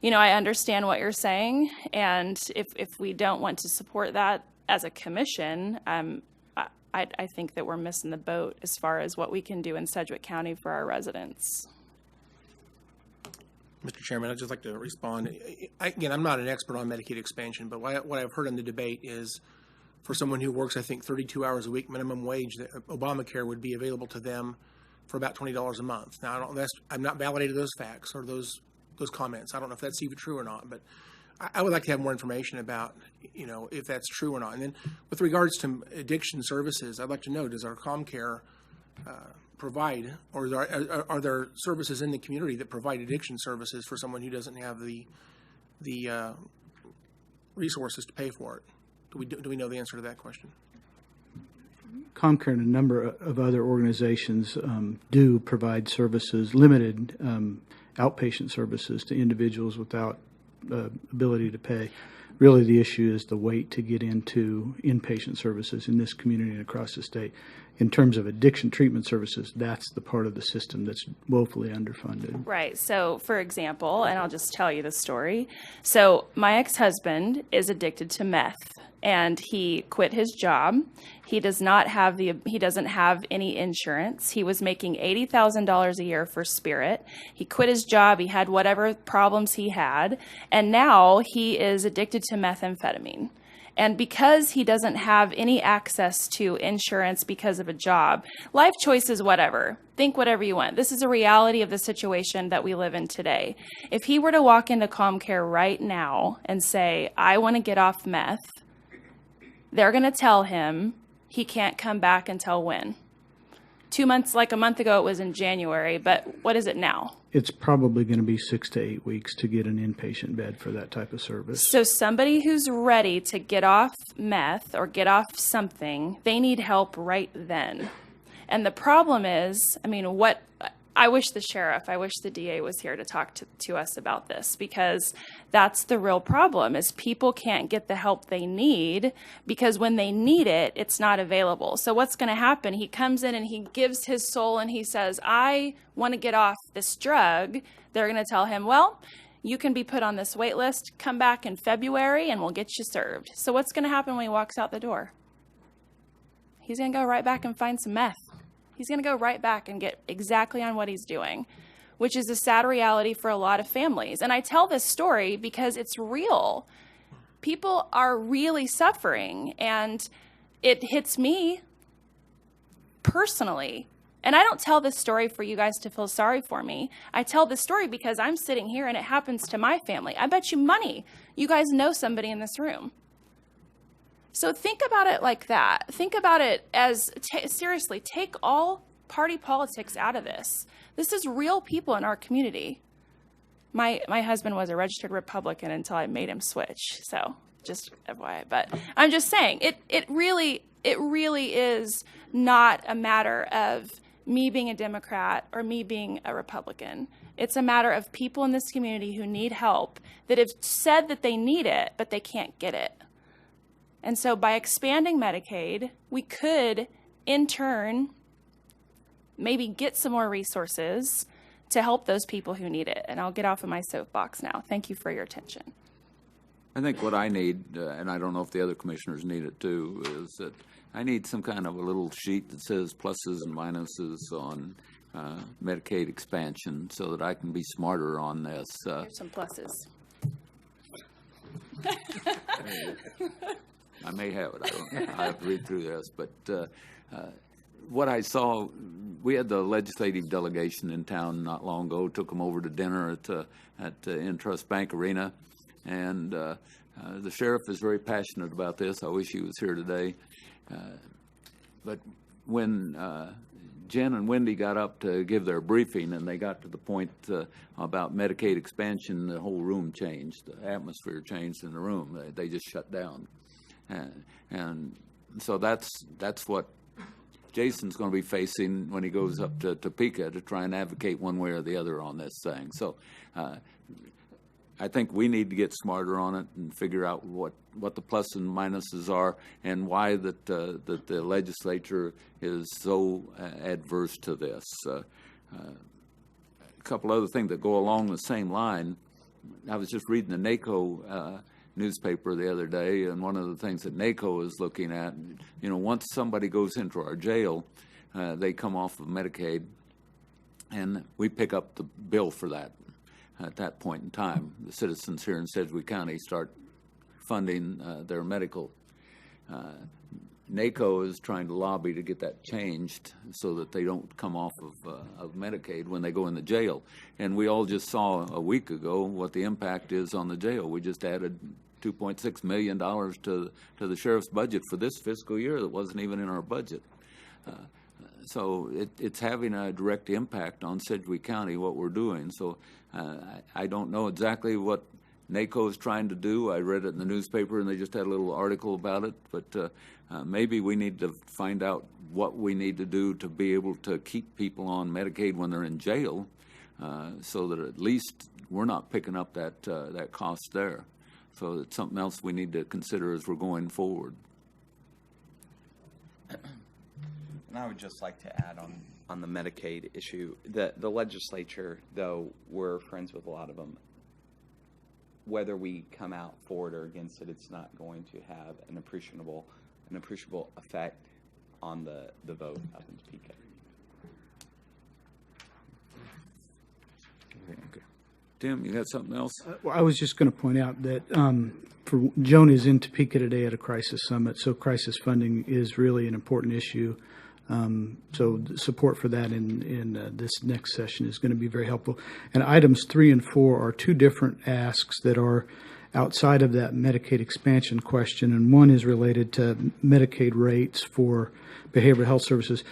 I understand what you're saying. And if we don't want to support that as a commission, I think that we're missing the boat as far as what we can do in Sedgwick County for our residents. Mr. Chairman, I'd just like to respond. Again, I'm not an expert on Medicaid expansion, but what I've heard in the debate is for someone who works, I think, 32 hours a week minimum wage, that Obamacare would be available to them for about $20 a month. Now, I'm not validated those facts or those comments. I don't know if that's even true or not, but I would like to have more information about, if that's true or not. And then with regards to addiction services, I'd like to know, does our ComCare provide, or are there services in the community that provide addiction services for someone who doesn't have the resources to pay for it? Do we know the answer to that question? ComCare and a number of other organizations do provide services, limited outpatient services to individuals without ability to pay. Really, the issue is the wait to get into inpatient services in this community and across the state. In terms of addiction treatment services, that's the part of the system that's woefully underfunded. Right. So, for example, and I'll just tell you the story. So, my ex-husband is addicted to meth, and he quit his job. He doesn't have any insurance. He was making $80,000 a year for Spirit. He quit his job. He had whatever problems he had, and now he is addicted to methamphetamine. And because he doesn't have any access to insurance because of a job, life choices, whatever. Think whatever you want. This is a reality of the situation that we live in today. If he were to walk into ComCare right now and say, I want to get off meth, they're going to tell him he can't come back until when? 2 months, like a month ago, it was in January, but what is it now? It's probably going to be 6 to 8 weeks to get an inpatient bed for that type of service. So somebody who's ready to get off meth or get off something, they need help right then. And the problem is, I wish the DA was here to talk to us about this, because that's the real problem, is people can't get the help they need because when they need it, it's not available. So what's going to happen? He comes in and he gives his soul and he says, I want to get off this drug. They're going to tell him, well, you can be put on this wait list. Come back in February and we'll get you served. So what's going to happen when he walks out the door? He's going to go right back and find some meth. He's going to go right back and get exactly on what he's doing, which is a sad reality for a lot of families. And I tell this story because it's real. People are really suffering, and it hits me personally. And I don't tell this story for you guys to feel sorry for me. I tell this story because I'm sitting here and it happens to my family. I bet you money you guys know somebody in this room. So think about it like that. Think about it as, seriously, take all party politics out of this. This is real people in our community. My husband was a registered Republican until I made him switch. So just FYI. But I'm just saying, it really is not a matter of me being a Democrat or me being a Republican. It's a matter of people in this community who need help, that have said that they need it, but they can't get it. And so by expanding Medicaid, we could, in turn, maybe get some more resources to help those people who need it. And I'll get off of my soapbox now. Thank you for your attention. I think what I need, and I don't know if the other commissioners need it too, is that I need some kind of a little sheet that says pluses and minuses on Medicaid expansion so that I can be smarter on this. Here's some pluses. I may have it. I have to read through this. But what I saw, we had the legislative delegation in town not long ago, took them over to dinner at Intrust Bank Arena. And the sheriff is very passionate about this. I wish he was here today. But when Jen and Wendy got up to give their briefing and they got to the point about Medicaid expansion, the whole room changed. The atmosphere changed in the room. They just shut down. And so that's what Jason's going to be facing when he goes up to Topeka to try and advocate one way or the other on this thing. So I think we need to get smarter on it and figure out what the plus and minuses are and why that the legislature is so adverse to this. A couple other things that go along the same line. I was just reading the NACO newspaper the other day, and one of the things that NACO is looking at, once somebody goes into our jail, they come off of Medicaid, and we pick up the bill for that. At that point in time, the citizens here in Sedgwick County start funding their medical. NACO is trying to lobby to get that changed so that they don't come off of Medicaid when they go in the jail. And we all just saw a week ago what the impact is on the jail. We just added $2.6 million to the sheriff's budget for this fiscal year that wasn't even in our budget. So it's having a direct impact on Sedgwick County, what we're doing. So I don't know exactly what NACO is trying to do. I read it in the newspaper, and they just had a little article about it. But maybe we need to find out what we need to do to be able to keep people on Medicaid when they're in jail, so that at least we're not picking up that cost there. So it's something else we need to consider as we're going forward. And I would just like to add on the Medicaid issue, the legislature, though we're friends with a lot of them, whether we come out for it or against it, it's not going to have an appreciable effect on the vote up in Topeka. Okay. Tim, you had something else? Well, I was just going to point out that Joan is in Topeka today at a crisis summit, so crisis funding is really an important issue. So the support for that in this next session is going to be very helpful. And items 3 and 4 are two different asks that are outside of that Medicaid expansion question, and one is related to Medicaid rates for behavioral health services.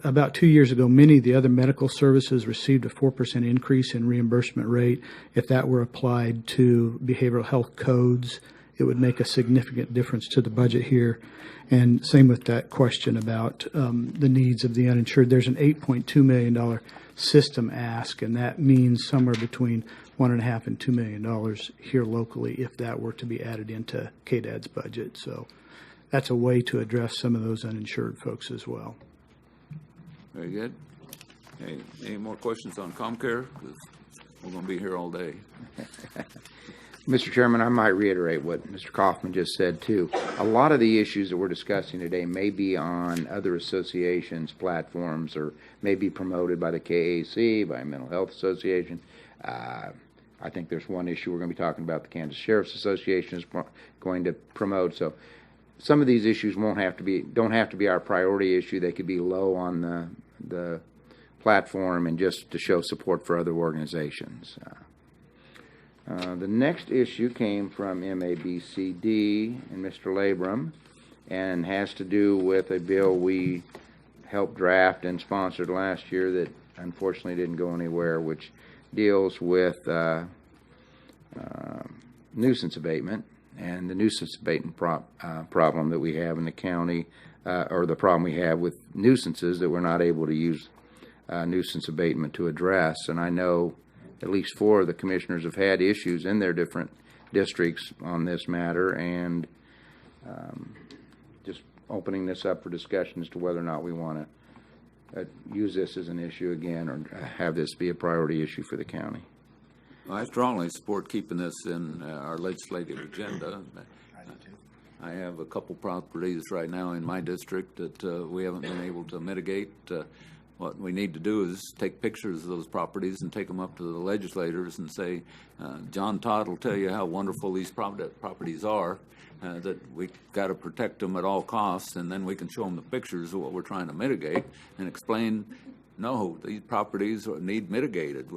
About 2 years ago, many of the other medical services received a 4% increase in reimbursement rate. If that were applied to behavioral health codes, it would make a significant difference to the budget here. And same with that question about the needs of the uninsured. There's an $8.2 million system ask, and that means somewhere between $1.5 and $2 million here locally if that were to be added into KDAD's budget. So that's a way to address some of those uninsured folks as well. Very good. Hey, any more questions on ComCare? Because we're going to be here all day. Mr. Chairman, I might reiterate what Mr. Kaufman just said, too. A lot of the issues that we're discussing today may be on other associations' platforms or may be promoted by the KAC, by a mental health association. I think there's one issue we're going to be talking about the Kansas Sheriff's Association is going to promote. So some of these issues don't have to be our priority issue. They could be low on the platform and just to show support for other organizations. The next issue came from MABCD and Mr. Labrum and has to do with a bill we helped draft and sponsored last year that unfortunately didn't go anywhere, which deals with nuisance abatement and the nuisance abatement problem that we have in the county, or the problem we have with nuisances that we're not able to use nuisance abatement to address. And I know at least 4 of the commissioners have had issues in their different districts on this matter, and just opening this up for discussion as to whether or not we want to use this as an issue again or have this be a priority issue for the county. I strongly support keeping this in our legislative agenda. I have a couple properties right now in my district that we haven't been able to mitigate. What we need to do is take pictures of those properties and take them up to the legislators and say, John Todd will tell you how wonderful these properties are, that we got to protect them at all costs, and then we can show them the pictures of what we're trying to mitigate and explain, no, these properties need mitigated.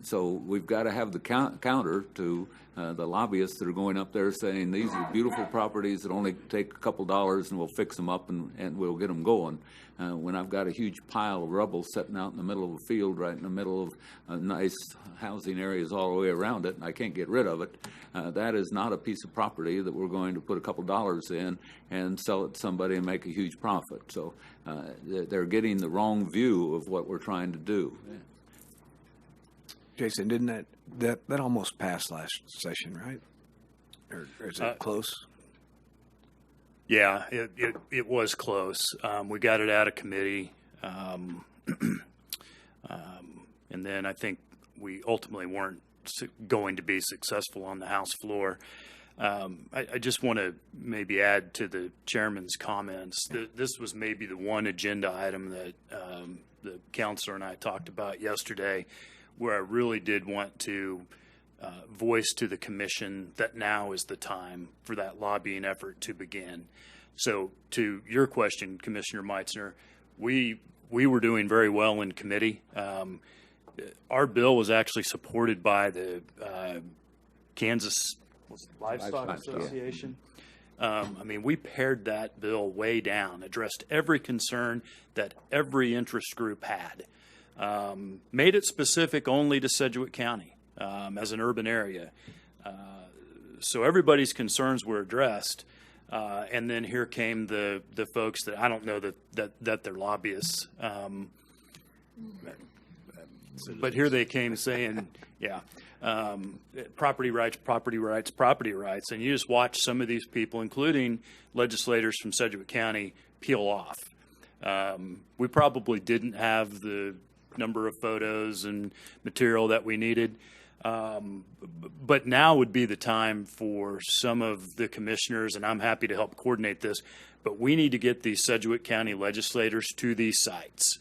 So we've got to have the counter to the lobbyists that are going up there saying these are beautiful properties that only take a couple dollars and we'll fix them up and we'll get them going. When I've got a huge pile of rubble sitting out in the middle of a field right in the middle of nice housing areas all the way around it and I can't get rid of it, that is not a piece of property that we're going to put a couple dollars in and sell it to somebody and make a huge profit. So they're getting the wrong view of what we're trying to do. Jason, didn't that almost passed last session, right? Or is it close? Yeah, it was close. We got it out of committee, and then I think we ultimately weren't going to be successful on the House floor. I just want to maybe add to the chairman's comments that this was maybe the one agenda item that the counselor and I talked about yesterday, where I really did want to voice to the commission that now is the time for that lobbying effort to begin. So to your question, Commissioner Meitzner, we were doing very well in committee. Our bill was actually supported by the Kansas Livestock Association. I mean, we pared that bill way down, addressed every concern that every interest group had. Made it specific only to Sedgwick County as an urban area. So everybody's concerns were addressed. And then here came the folks that I don't know that they're lobbyists. But here they came saying, yeah, property rights. And you just watch some of these people, including legislators from Sedgwick County, peel off. We probably didn't have the number of photos and material that we needed. But now would be the time for some of the commissioners, and I'm happy to help coordinate this, but we need to get these Sedgwick County legislators to these sites.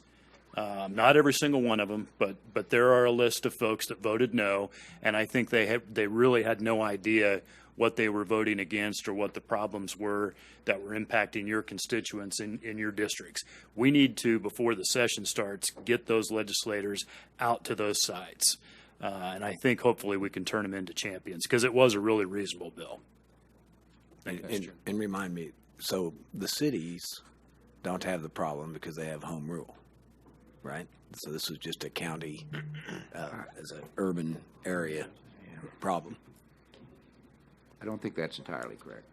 Not every single one of them, but there are a list of folks that voted no, and I think they really had no idea what they were voting against or what the problems were that were impacting your constituents in your districts. We need to, before the session starts, get those legislators out to those sites. And I think hopefully we can turn them into champions because it was a really reasonable bill. And remind me, so the cities don't have the problem because they have home rule, right? So this was just a county as an urban area problem. I don't think that's entirely correct.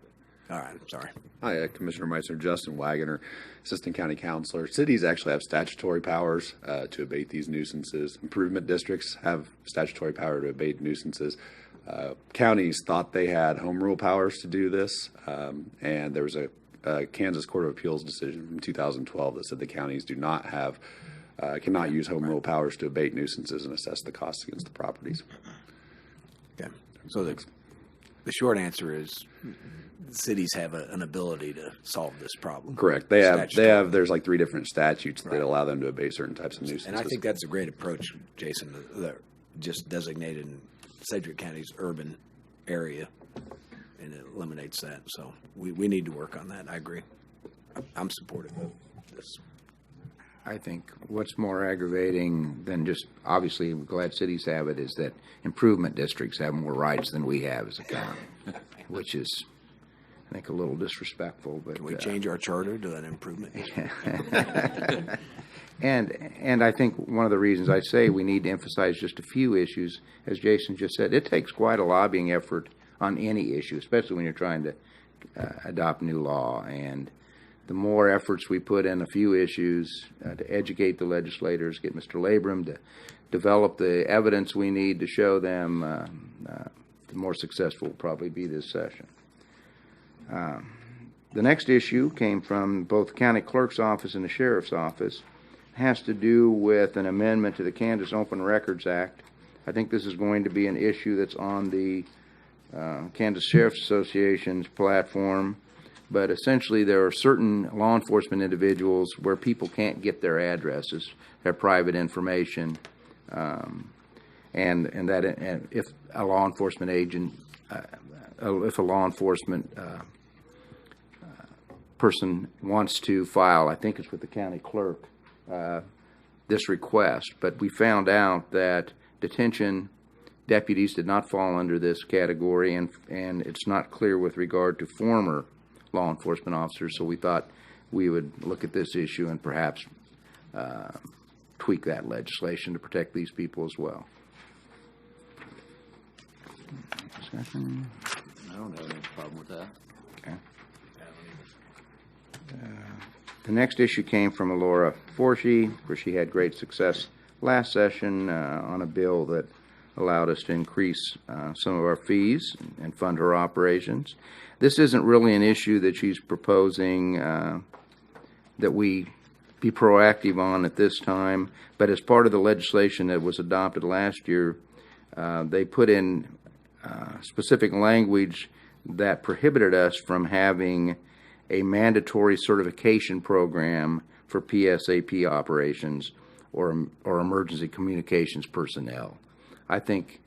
All right, I'm sorry. Hi, Commissioner Meitzner, Justin Wagoner, Assistant County Counselor. Cities actually have statutory powers to abate these nuisances. Improvement districts have statutory power to abate nuisances. Counties thought they had home rule powers to do this, and there was a Kansas Court of Appeals decision from 2012 that said the counties do not have, cannot use home rule powers to abate nuisances and assess the costs against the properties. Okay. So the short answer is cities have an ability to solve this problem. Correct. They have. There's like 3 different statutes that allow them to abate certain types of nuisances. And I think that's a great approach, Jason. That just designated Sedgwick County's urban area, and it eliminates that. So we need to work on that. I agree. I'm supportive of this. I think what's more aggravating than just, obviously, I'm glad cities have it, is that improvement districts have more rights than we have as a county, which is, I think, a little disrespectful. But can we change our charter to an improvement district? And I think one of the reasons I say we need to emphasize just a few issues, as Jason just said, it takes quite a lobbying effort on any issue, especially when you're trying to adopt new law. And the more efforts we put in a few issues to educate the legislators, get Mr. Labrum to develop the evidence we need to show them, the more successful will probably be this session. The next issue came from both the county clerk's office and the sheriff's office. It has to do with an amendment to the Kansas Open Records Act I think this is going to be an issue that's on the Kansas Sheriff's Association's platform, but essentially there are certain law enforcement individuals where people can't get their addresses, their private information, and if a law enforcement agent, if a law enforcement person wants to file, I think it's with the county clerk, this request, but we found out that detention deputies did not fall under this category, and it's not clear with regard to former law enforcement officers, so we thought we would look at this issue and perhaps tweak that legislation to protect these people as well. Discussion? I don't have any problem with that. Okay. The next issue came from Alora Forshee, where she had great success last session on a bill that allowed us to increase some of our fees and fund her operations. This isn't really an issue that she's proposing that we be proactive on at this time, but as part of the legislation that was adopted last year, they put in specific language that prohibited us from having a mandatory certification program for PSAP operations or emergency communications personnel. I think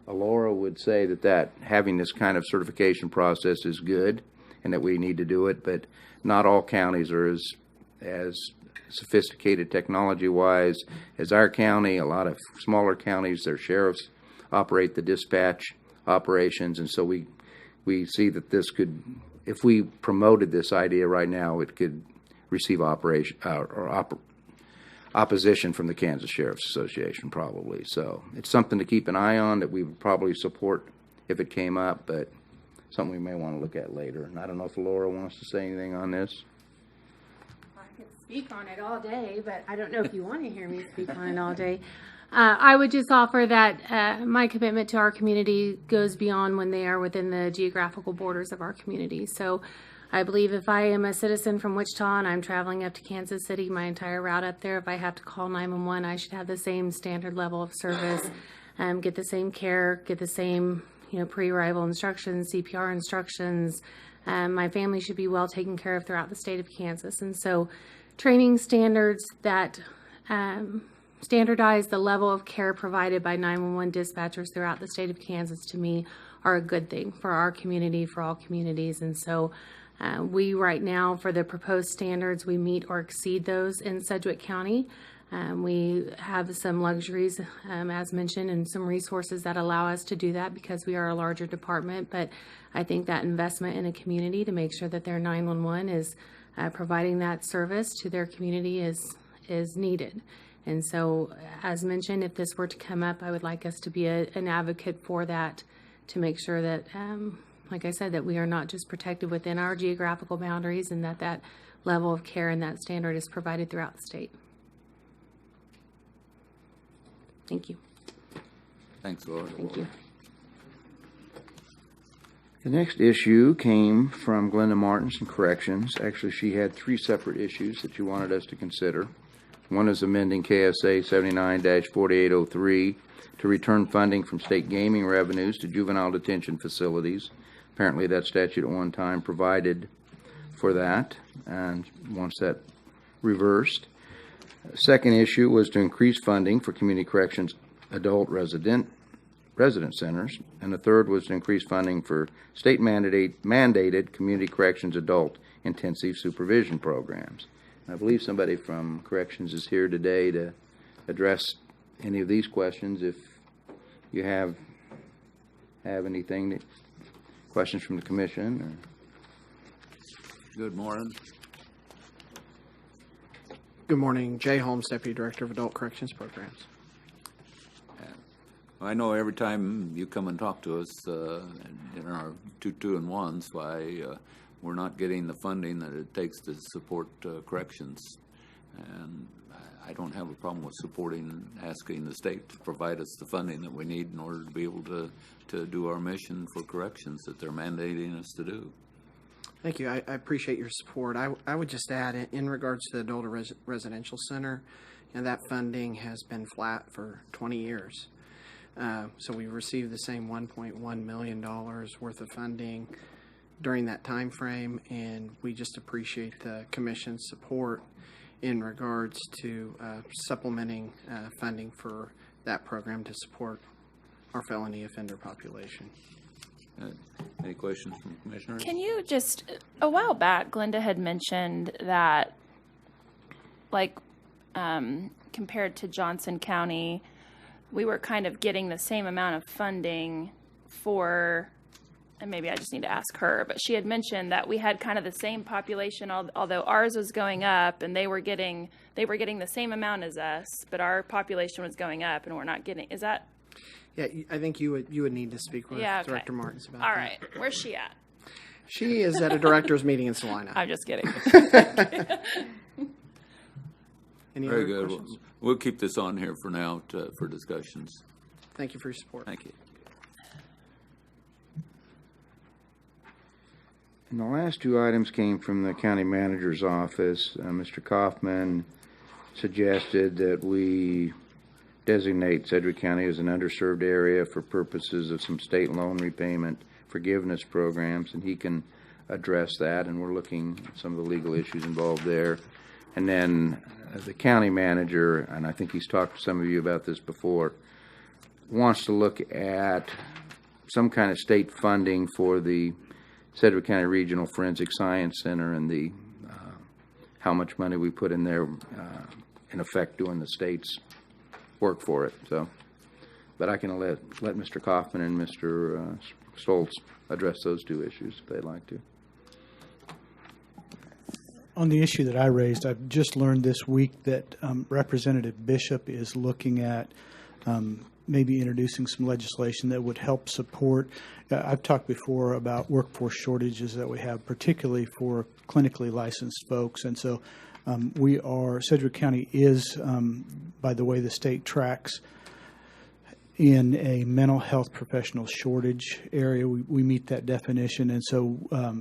Alora would say that having this kind of certification process is good and that we need to do it, but not all counties are as sophisticated technology-wise as our county. A lot of smaller counties, their sheriffs operate the dispatch operations, and so we see that this could, if we promoted this idea right now, it could receive opposition from the Kansas Sheriff's Association probably. So it's something to keep an eye on that we would probably support if it came up, but something we may want to look at later. And I don't know if Laura wants to say anything on this. I could speak on it all day, but I don't know if you want to hear me speak on it all day. I would just offer that my commitment to our community goes beyond when they are within the geographical borders of our community. So I believe if I am a citizen from Wichita and I'm traveling up to Kansas City, my entire route up there, if I have to call 911, I should have the same standard level of service, get the same care, get the same pre-arrival instructions, CPR instructions. My family should be well taken care of throughout the state of Kansas. And so training standards that standardize the level of care provided by 911 dispatchers throughout the state of Kansas, to me, are a good thing for our community, for all communities. And so we right now, for the proposed standards, we meet or exceed those in Sedgwick County. We have some luxuries, as mentioned, and some resources that allow us to do that because we are a larger department. But I think that investment in a community to make sure that their 911 is providing that service to their community is needed. And so, as mentioned, if this were to come up, I would like us to be an advocate for that, to make sure that, like I said, that we are not just protected within our geographical boundaries, and that level of care and that standard is provided throughout the state. Thank you. Thanks, Laura. Thank you. The next issue came from Glenda Martins in Corrections. Actually, she had 3 separate issues that she wanted us to consider. One is amending KSA 79-4803 to return funding from state gaming revenues to juvenile detention facilities. Apparently that statute at one time provided for that and wants that reversed. Second issue was to increase funding for community corrections adult resident centers, and the third was to increase funding for state mandated community corrections adult intensive supervision programs. I believe somebody from Corrections is here today to address any of these questions. If you have anything, questions from the Commission. Or... Good morning. Good morning. Jay Holmes, Deputy Director of Adult Corrections Programs. I know every time you come and talk to us in our 2-2-1s, why we're not getting the funding that it takes to support corrections. And I don't have a problem with asking the state to provide us the funding that we need in order to be able to do our mission for corrections that they're mandating us to do. Thank you. I appreciate your support. I would just add, in regards to the Adult Residential Center, and that funding has been flat for 20 years. So we received the same $1.1 million worth of funding during that time frame, and we just appreciate the Commission's support in regards to supplementing funding for that program to support our felony offender population. Any questions from commissioners? Can you just, a while back, Glenda had mentioned that, like, compared to Johnson County, we were kind of getting the same amount of funding for, and maybe I just need to ask her, but she had mentioned that we had kind of the same population, although ours was going up, and they were getting the same amount as us, but our population was going up, and we're not getting. Is that? Yeah, I think you would need to speak with Director Martins about that. All right, where's she at? She is at a director's meeting in Salina. I'm just kidding. Any Very other good. questions? We'll keep this on here for now for discussions. Thank you for your support. Thank you. And the last two items came from the county manager's office. Mr. Kaufman suggested that we designate Sedgwick County as an underserved area for purposes of some state loan repayment forgiveness programs, and he can address that, and we're looking at some of the legal issues involved there. And then the county manager, and I think he's talked to some of you about this before, wants to look at some kind of state funding for the Sedgwick County Regional Forensic Science Center and the how much money we put in there, in effect doing the state's work for it. So, but I can let Mr. Kaufman and Mr. Stoltz address those two issues if they'd like to. On the issue that I raised, I've just learned this week that Representative Bishop is looking at maybe introducing some legislation that would help support. I've talked before about workforce shortages that we have, particularly for clinically licensed folks. And so Sedgwick County is, by the way the state tracks, in a mental health professional shortage area. We meet that definition, and so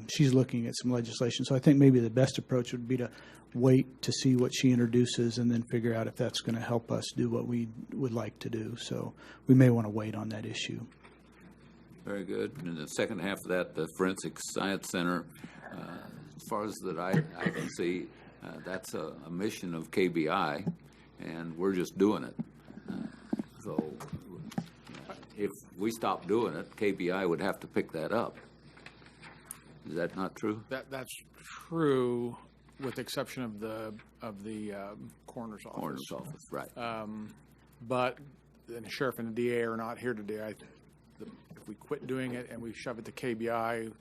she's looking at some legislation. So I think maybe the best approach would be to wait to see what she introduces and then figure out if that's going to help us do what we would like to do. So we may want to wait on that issue. Very good. And in the second half of that, the Forensic Science Center, as far as that I can see, that's a mission of KBI, and we're just doing it. So if we stop doing it, KBI would have to pick that up. Is that not true? That's true, with the exception of the coroner's office. Coroner's office, right. But the sheriff and the DA are not here today. If we quit doing it and we shove it to KBI,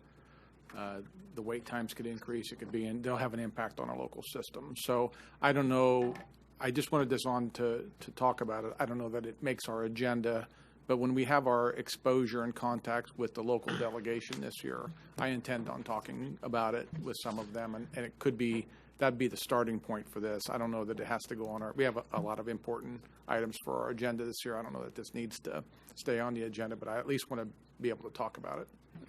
the wait times could increase. It could be, and they'll have an impact on our local system. So I don't know. I just wanted this on to talk about it. I don't know that it makes our agenda, but when we have our exposure and contact with the local delegation this year, I intend on talking about it with some of them, and it could be, that'd be the starting point for this. I don't know that it has to go on we have a lot of important items for our agenda this year. I don't know that this needs to stay on the agenda, but I at least want to be able to talk about it.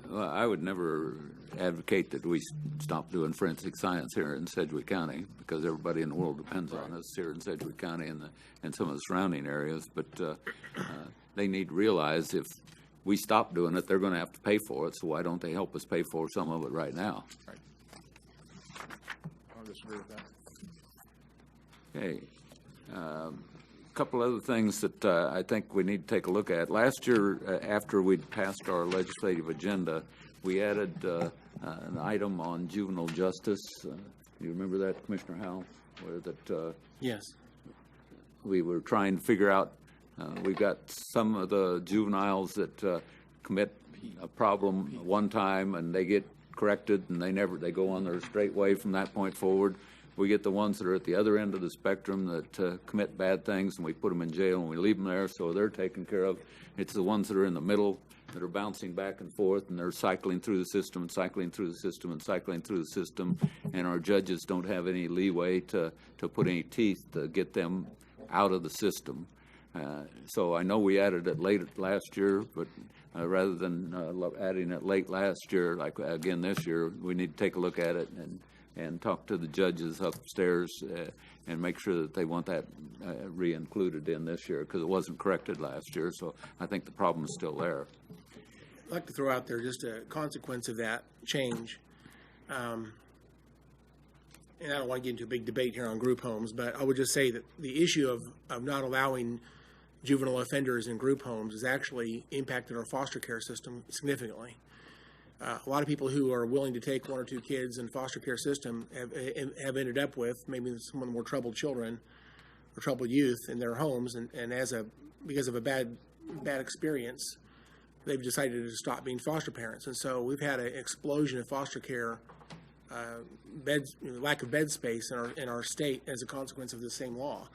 Well, I would never advocate that we stop doing forensic science here in Sedgwick County, because everybody in the world depends on us here in Sedgwick County and some of the surrounding areas. But they need to realize if we stop doing it, they're going to have to pay for it. So why don't they help us pay for some of it right now? Right. I'll disagree with that. Okay. A couple other things that I think we need to take a look at. Last year, after we'd passed our legislative agenda, we added an item on juvenile justice. You remember that, Commissioner Howell? Where that Yes. we were trying to figure out. We've got some of the juveniles that commit a problem one time and they get corrected and they go on their straight way from that point forward. We get the ones that are at the other end of the spectrum that commit bad things, and we put them in jail and we leave them there, so they're taken care of. It's the ones that are in the middle that are bouncing back and forth, and they're cycling through the system and cycling through the system and cycling through the system, and our judges don't have any leeway to put any teeth to get them out of the system. So I know we added it late last year, but rather than adding it late last year, like again this year, we need to take a look at it and and talk to the judges upstairs and make sure that they want that re-included in this year, because it wasn't corrected last year, so I think the problem is still there. I'd like to throw out there just a consequence of that change. And I don't want to get into a big debate here on group homes, but I would just say that the issue of not allowing juvenile offenders in group homes has actually impacted our foster care system significantly. A lot of people who are willing to take one or two kids in foster care system have ended up with maybe some of the more troubled children or troubled youth in their homes, and because of a bad experience, they've decided to stop being foster parents. And so we've had an explosion of foster care beds, lack of bed space in our state as a consequence of the same law.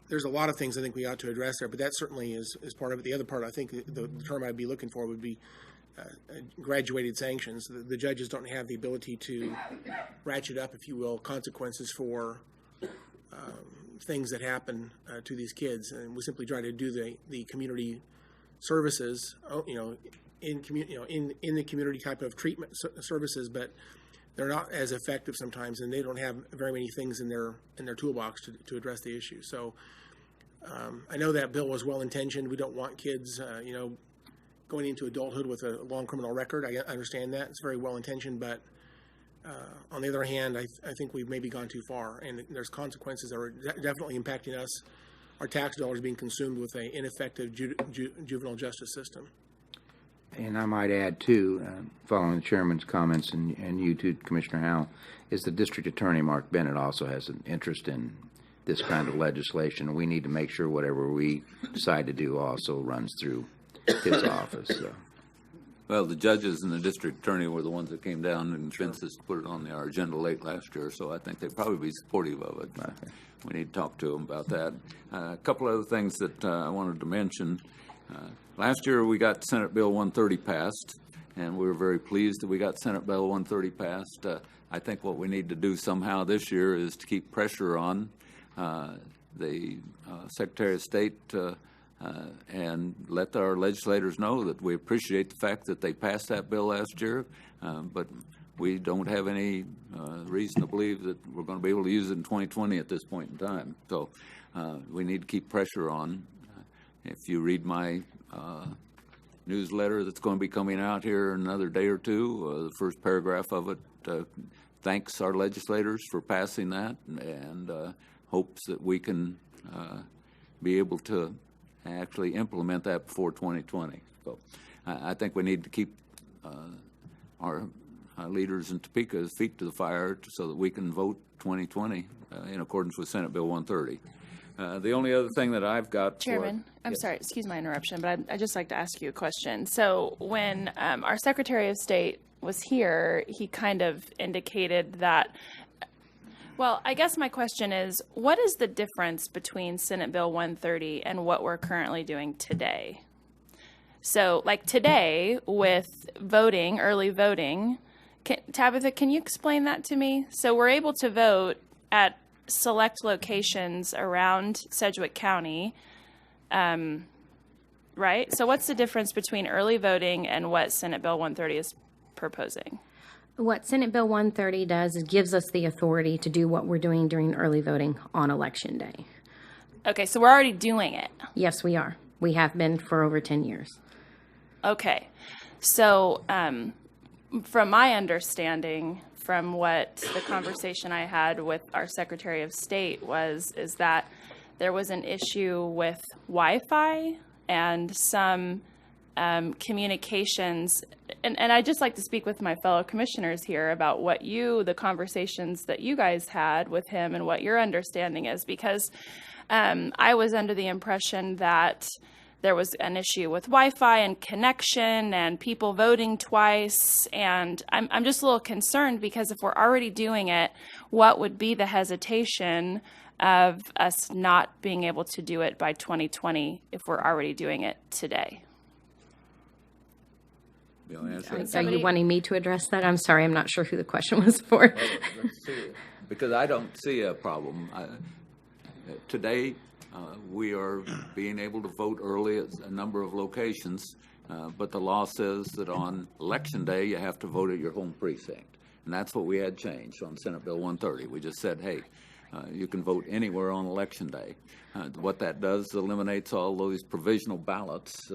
There's a lot of things I think we ought to address there, but that certainly is part of it. The other part, I think the term I'd be looking for would be graduated sanctions. The judges don't have the ability to ratchet up, if you will, consequences for things that happen to these kids, and we simply try to do the community services, in the community type of treatment services, but they're not as effective sometimes, and they don't have very many things in their toolbox to address the issue. So I know that bill was well intentioned. We don't want kids, going into adulthood with a long criminal record. I understand that. It's very well intentioned, but on the other hand, I think we've maybe gone too far, and there's consequences that are definitely impacting us. Our tax dollars being consumed with an ineffective juvenile justice system. And I might add, too, following the chairman's comments and you too, Commissioner Howell, is the district attorney, Mark Bennett, also has an interest in this kind of legislation. We need to make sure whatever we decide to do also runs through his office. So. Well, the judges and the district attorney were the ones that came down and convinced us to put it on our agenda late last year, so I think they'd probably be supportive of it. Okay. We need to talk to them about that. A couple other things that I wanted to mention. Last year we got Senate Bill 130 passed, and we were very pleased that we got Senate Bill 130 passed. I think what we need to do somehow this year is to keep pressure on the Secretary of State and let our legislators know that we appreciate the fact that they passed that bill last year, but we don't have any reason to believe that we're going to be able to use it in 2020 at this point in time. So we need to keep pressure on. If you read my newsletter that's going to be coming out here in another day or two, the first paragraph of it thanks our legislators for passing that and hopes that we can be able to actually implement that before 2020. So I think we need to keep our leaders in Topeka's feet to the fire so that we can vote 2020 in accordance with Senate Bill 130. The only other thing that I've got... Chairman, I'm sorry, excuse my interruption, but I'd just like to ask you a question. So when our Secretary of State was here, he kind of indicated that... Well, I guess my question is, what is the difference between Senate Bill 130 and what we're currently doing today? So, like today, with voting, early voting, Tabitha, can you explain that to me? So we're able to vote at select locations around Sedgwick County, right? So what's the difference between early voting and what Senate Bill 130 is proposing? What Senate Bill 130 does is gives us the authority to do what we're doing during early voting on Election Day. Okay, so we're already doing it. Yes, we are. We have been for over 10 years. Okay. So from my understanding, from what the conversation I had with our Secretary of State is that there was an issue with Wi-Fi and some communications, and I'd just like to speak with my fellow commissioners here about the conversations that you guys had with him and what your understanding is, because I was under the impression that there was an issue with Wi-Fi and connection and people voting twice, and I'm just a little concerned because if we're already doing it, what would be the hesitation of us not being able to do it by 2020 if we're already doing it today? Are you wanting me to address that? I'm sorry, I'm not sure who the question was for. Let's see, because I don't see a problem. Today, we are being able to vote early at a number of locations, but the law says that on Election Day, you have to vote at your home precinct. And that's what we had changed on Senate Bill 130. We just said, hey, you can vote anywhere on Election Day. What that does eliminates all those provisional ballots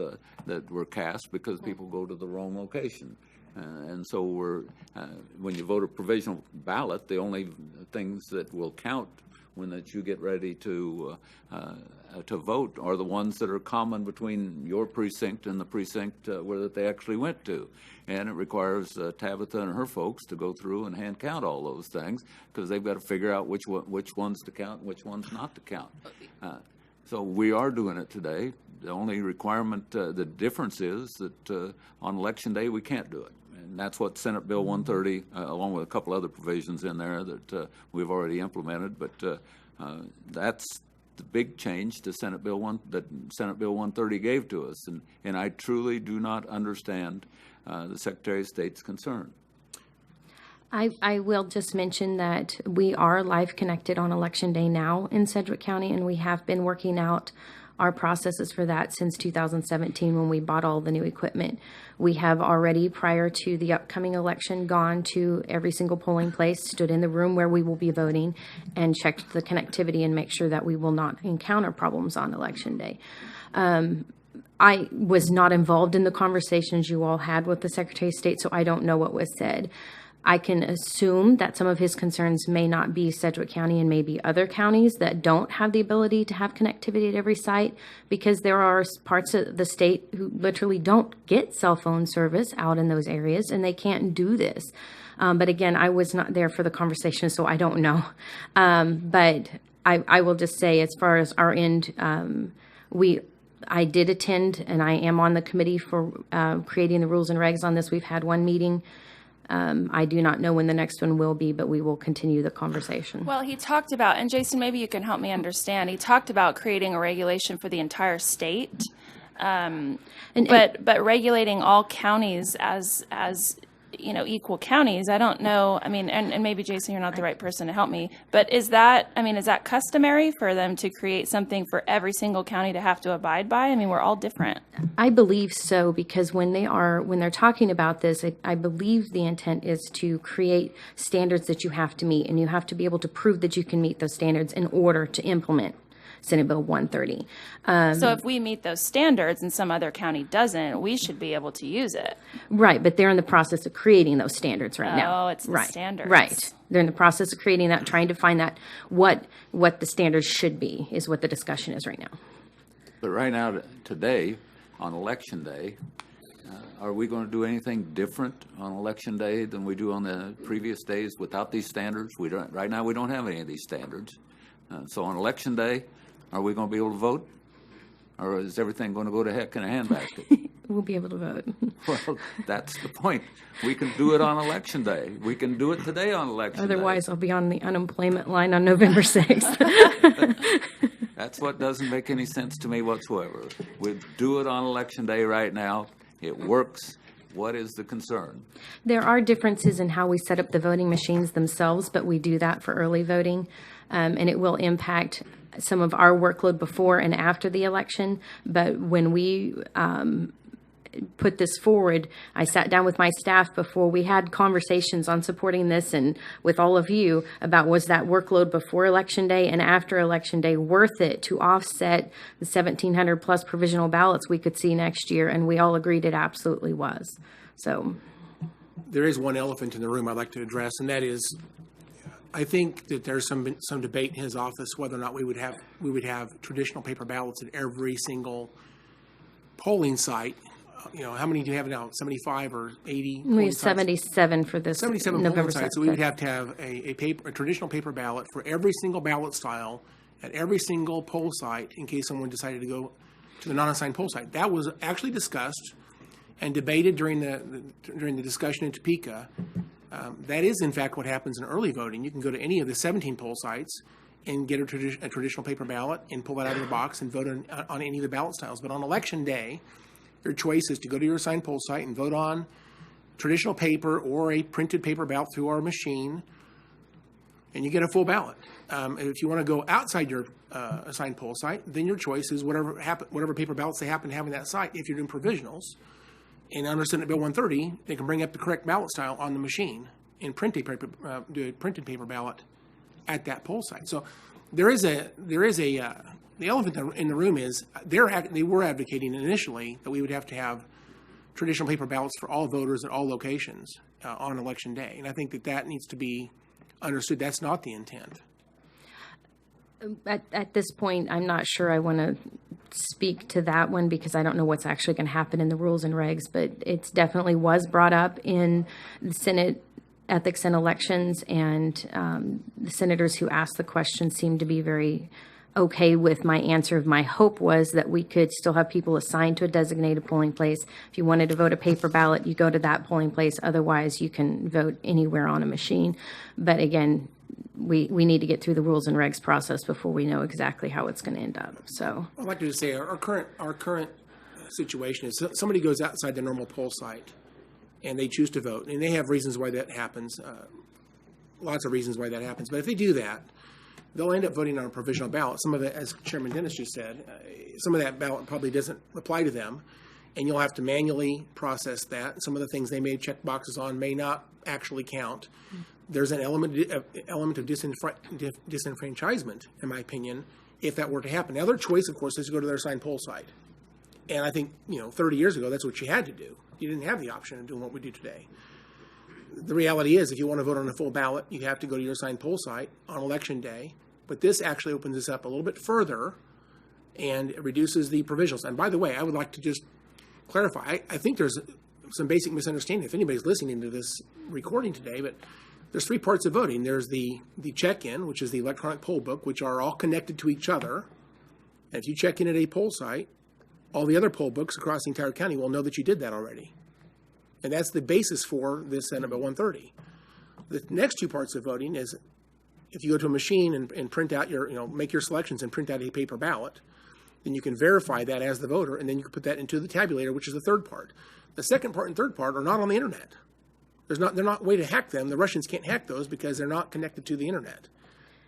that were cast because people go to the wrong location. And so when you vote a provisional ballot, the only things that will count when that you get ready to vote are the ones that are common between your precinct and the precinct where that they actually went to. And it requires Tabitha and her folks to go through and hand count all those things because they've got to figure out which ones to count and which ones not to count. So we are doing it today. The only requirement, the difference is that on Election Day we can't do it. And that's what Senate Bill 130, along with a couple other provisions in there that we've already implemented. But that's the big change to Senate Bill 130 gave to us. And I truly do not understand the Secretary of State's concern. I will just mention that we are live connected on Election Day now in Sedgwick County, and we have been working out our processes for that since 2017 when we bought all the new equipment. We have already, prior to the upcoming election, gone to every single polling place, stood in the room where we will be voting, and checked the connectivity and make sure that we will not encounter problems on Election Day. I was not involved in the conversations you all had with the Secretary of State, so I don't know what was said. I can assume that some of his concerns may not be Sedgwick County and maybe other counties that don't have the ability to have connectivity at every site, because there are parts of the state who literally don't get cell phone service out in those areas, and they can't do this. But again, I was not there for the conversation, so I don't know. But I will just say, as far as our end, I did attend, and I am on the committee for creating the rules and regs on this. We've had one meeting. I do not know when the next one will be, but we will continue the conversation. Well, he talked about, and Jason, maybe you can help me understand, he talked about creating a regulation for the entire state, but regulating all counties as equal counties. I don't know. I mean, and maybe Jason, you're not the right person to help me, but is that customary for them to create something for every single county to have to abide by? I mean, we're all different. I believe so, because when they're talking about this, I believe the intent is to create standards that you have to meet, and you have to be able to prove that you can meet those standards in order to implement Senate Bill 130. So if we meet those standards and some other county doesn't, we should be able to use it. Right, but they're in the process of creating those standards right now. Oh, it's the standards. Right. They're in the process of creating that, trying to find that what the standards should be is what the discussion is right now. But right now, today, on Election Day, are we going to do anything different on Election Day than we do on the previous days without these standards? Right now, we don't have any of these standards. So on Election Day, are we going to be able to vote? Or is everything going to go to heck in a handbasket? We'll be able to vote. Well, that's the point. We can do it on Election Day. We can do it today on Election Day. Otherwise, I'll be on the unemployment line on November 6th. That's what doesn't make any sense to me whatsoever. We do it on Election Day right now. It works. What is the concern? There are differences in how we set up the voting machines themselves, but we do that for early voting, and it will impact some of our workload before and after the election. But when we put this forward, I sat down with my staff before we had conversations on supporting this, and with all of you about, was that workload before Election Day and after Election Day worth it to offset the 1,700 plus provisional ballots we could see next year? And we all agreed it absolutely was. So there is one elephant in the room I'd like to address, and that is, I think that there's some debate in his office whether or not we would have traditional paper ballots at every single polling site. How many do you have now? 75 or 80? We have 77 for this 77 November polling sites. So we would have to have a traditional paper ballot for every single ballot style at every single poll site in case someone decided to go to the non-assigned poll site. That was actually discussed and debated during the discussion in Topeka. That is, in fact, what happens in early voting. You can go to any of the 17 poll sites and get a traditional paper ballot and pull that out of the box and vote on any of the ballot styles. But on Election Day, your choice is to go to your assigned poll site and vote on traditional paper or a printed paper ballot through our machine, and you get a full ballot. If you want to go outside your assigned poll site, then your choice is whatever paper ballots they happen to have in that site. If you're doing provisionals, and under Senate Bill 130, they can bring up the correct ballot style on the machine and do a printed paper ballot at that poll site. So the elephant in the room is they were advocating initially that we would have to have traditional paper ballots for all voters at all locations on election day, and I think that needs to be understood. That's not the intent. At this point, I'm not sure I want to speak to that one because I don't know what's actually going to happen in the rules and regs, but it definitely was brought up in the Senate Ethics and Elections, and the senators who asked the question seemed to be very okay with my answer. My hope was that we could still have people assigned to a designated polling place. If you wanted to vote a paper ballot, you go to that polling place. Otherwise, you can vote anywhere on a machine. But again, we need to get through the rules and regs process before we know exactly how it's going to end up. So I'd like to just say our current situation is somebody goes outside the normal poll site and they choose to vote, and they have reasons why that happens, lots of reasons why that happens. But if they do that, they'll end up voting on a provisional ballot. Some of it, as Chairman Dennis just said, some of that ballot probably doesn't apply to them, and you'll have to manually process that. Some of the things they may check boxes on may not actually count. There's an element of disenfranchisement, in my opinion, if that were to happen. The other choice, of course, is to go to their assigned poll site. And I think, 30 years ago, that's what you had to do. You didn't have the option of doing what we do today. The reality is, if you want to vote on a full ballot, you have to go to your assigned poll site on election day. But this actually opens this up a little bit further, and it reduces the provisionals. And by the way, I would like to just clarify, I think there's some basic misunderstanding if anybody's listening to this recording today, but there's three parts of voting. There's the check-in, which is the electronic poll book, which are all connected to each other. And if you check in at a poll site, all the other poll books across the entire county will know that you did that already. And that's the basis for this Senate Bill 130. The next two parts of voting is if you go to a machine and print out make your selections and print out a paper ballot, then you can verify that as the voter, and then you can put that into the tabulator, which is the third part. The second part and third part are not on the internet. They're not a way to hack them. The Russians can't hack those because they're not connected to the internet.